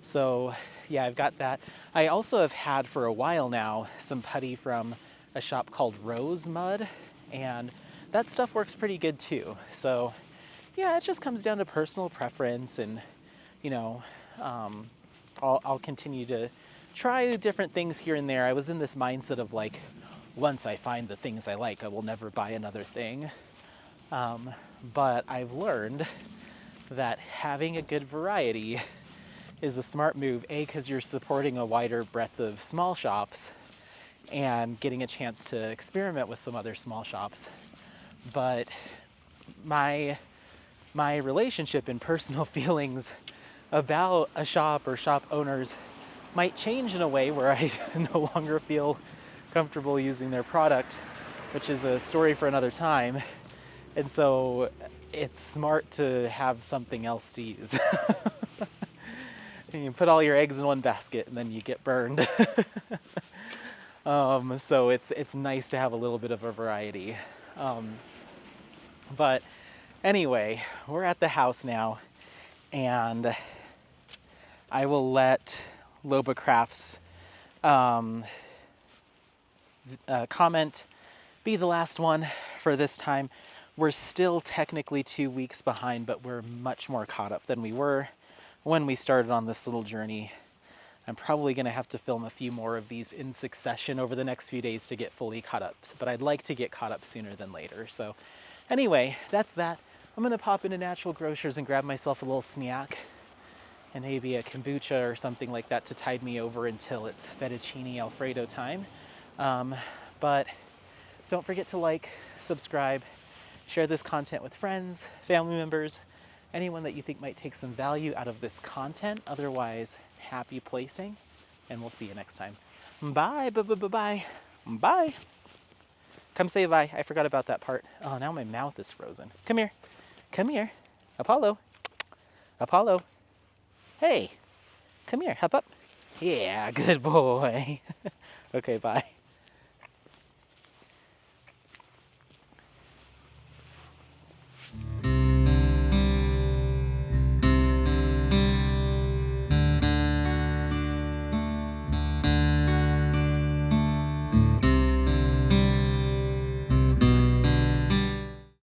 So yeah, I've got that. I also have had for a while now some putty from a shop called Rose Mud, and that stuff works pretty good too. So yeah, it just comes down to personal preference, and you know, I'll continue to try different things here and there. I was in this mindset of like, once I find the things I like, I will never buy another thing. But I've learned that having a good variety is a smart move, A, because you're supporting a wider breadth of small shops and getting a chance to experiment with some other small shops. But my relationship and personal feelings about a shop or shop owners might change in a way where I no longer feel comfortable using their product, which is a story for another time. And so it's smart to have something else to use. You put all your eggs in one basket and then you get burned. So it's nice to have a little bit of a variety. But anyway, we're at the house now, and I will let Loba Crafts comment be the last one for this time. We're still technically 2 weeks behind, but we're much more caught up than we were when we started on this little journey. I'm probably going to have to film a few more of these in succession over the next few days to get fully caught up, but I'd like to get caught up sooner than later. So anyway, that's that. I'm going to pop into Natural Grocers and grab myself a little snack and maybe a kombucha or something like that to tide me over until it's fettuccine Alfredo time. But don't forget to like, subscribe, share this content with friends, family members, anyone that you think might take some value out of this content. Otherwise, happy placing, and we'll see you next time. Bye, bye. Bye. Come say bye. I forgot about that part. Oh, now my mouth is frozen. Come here. Come here. Apollo. Apollo. Hey. Come here. Hop up. Yeah, good boy. Okay, bye.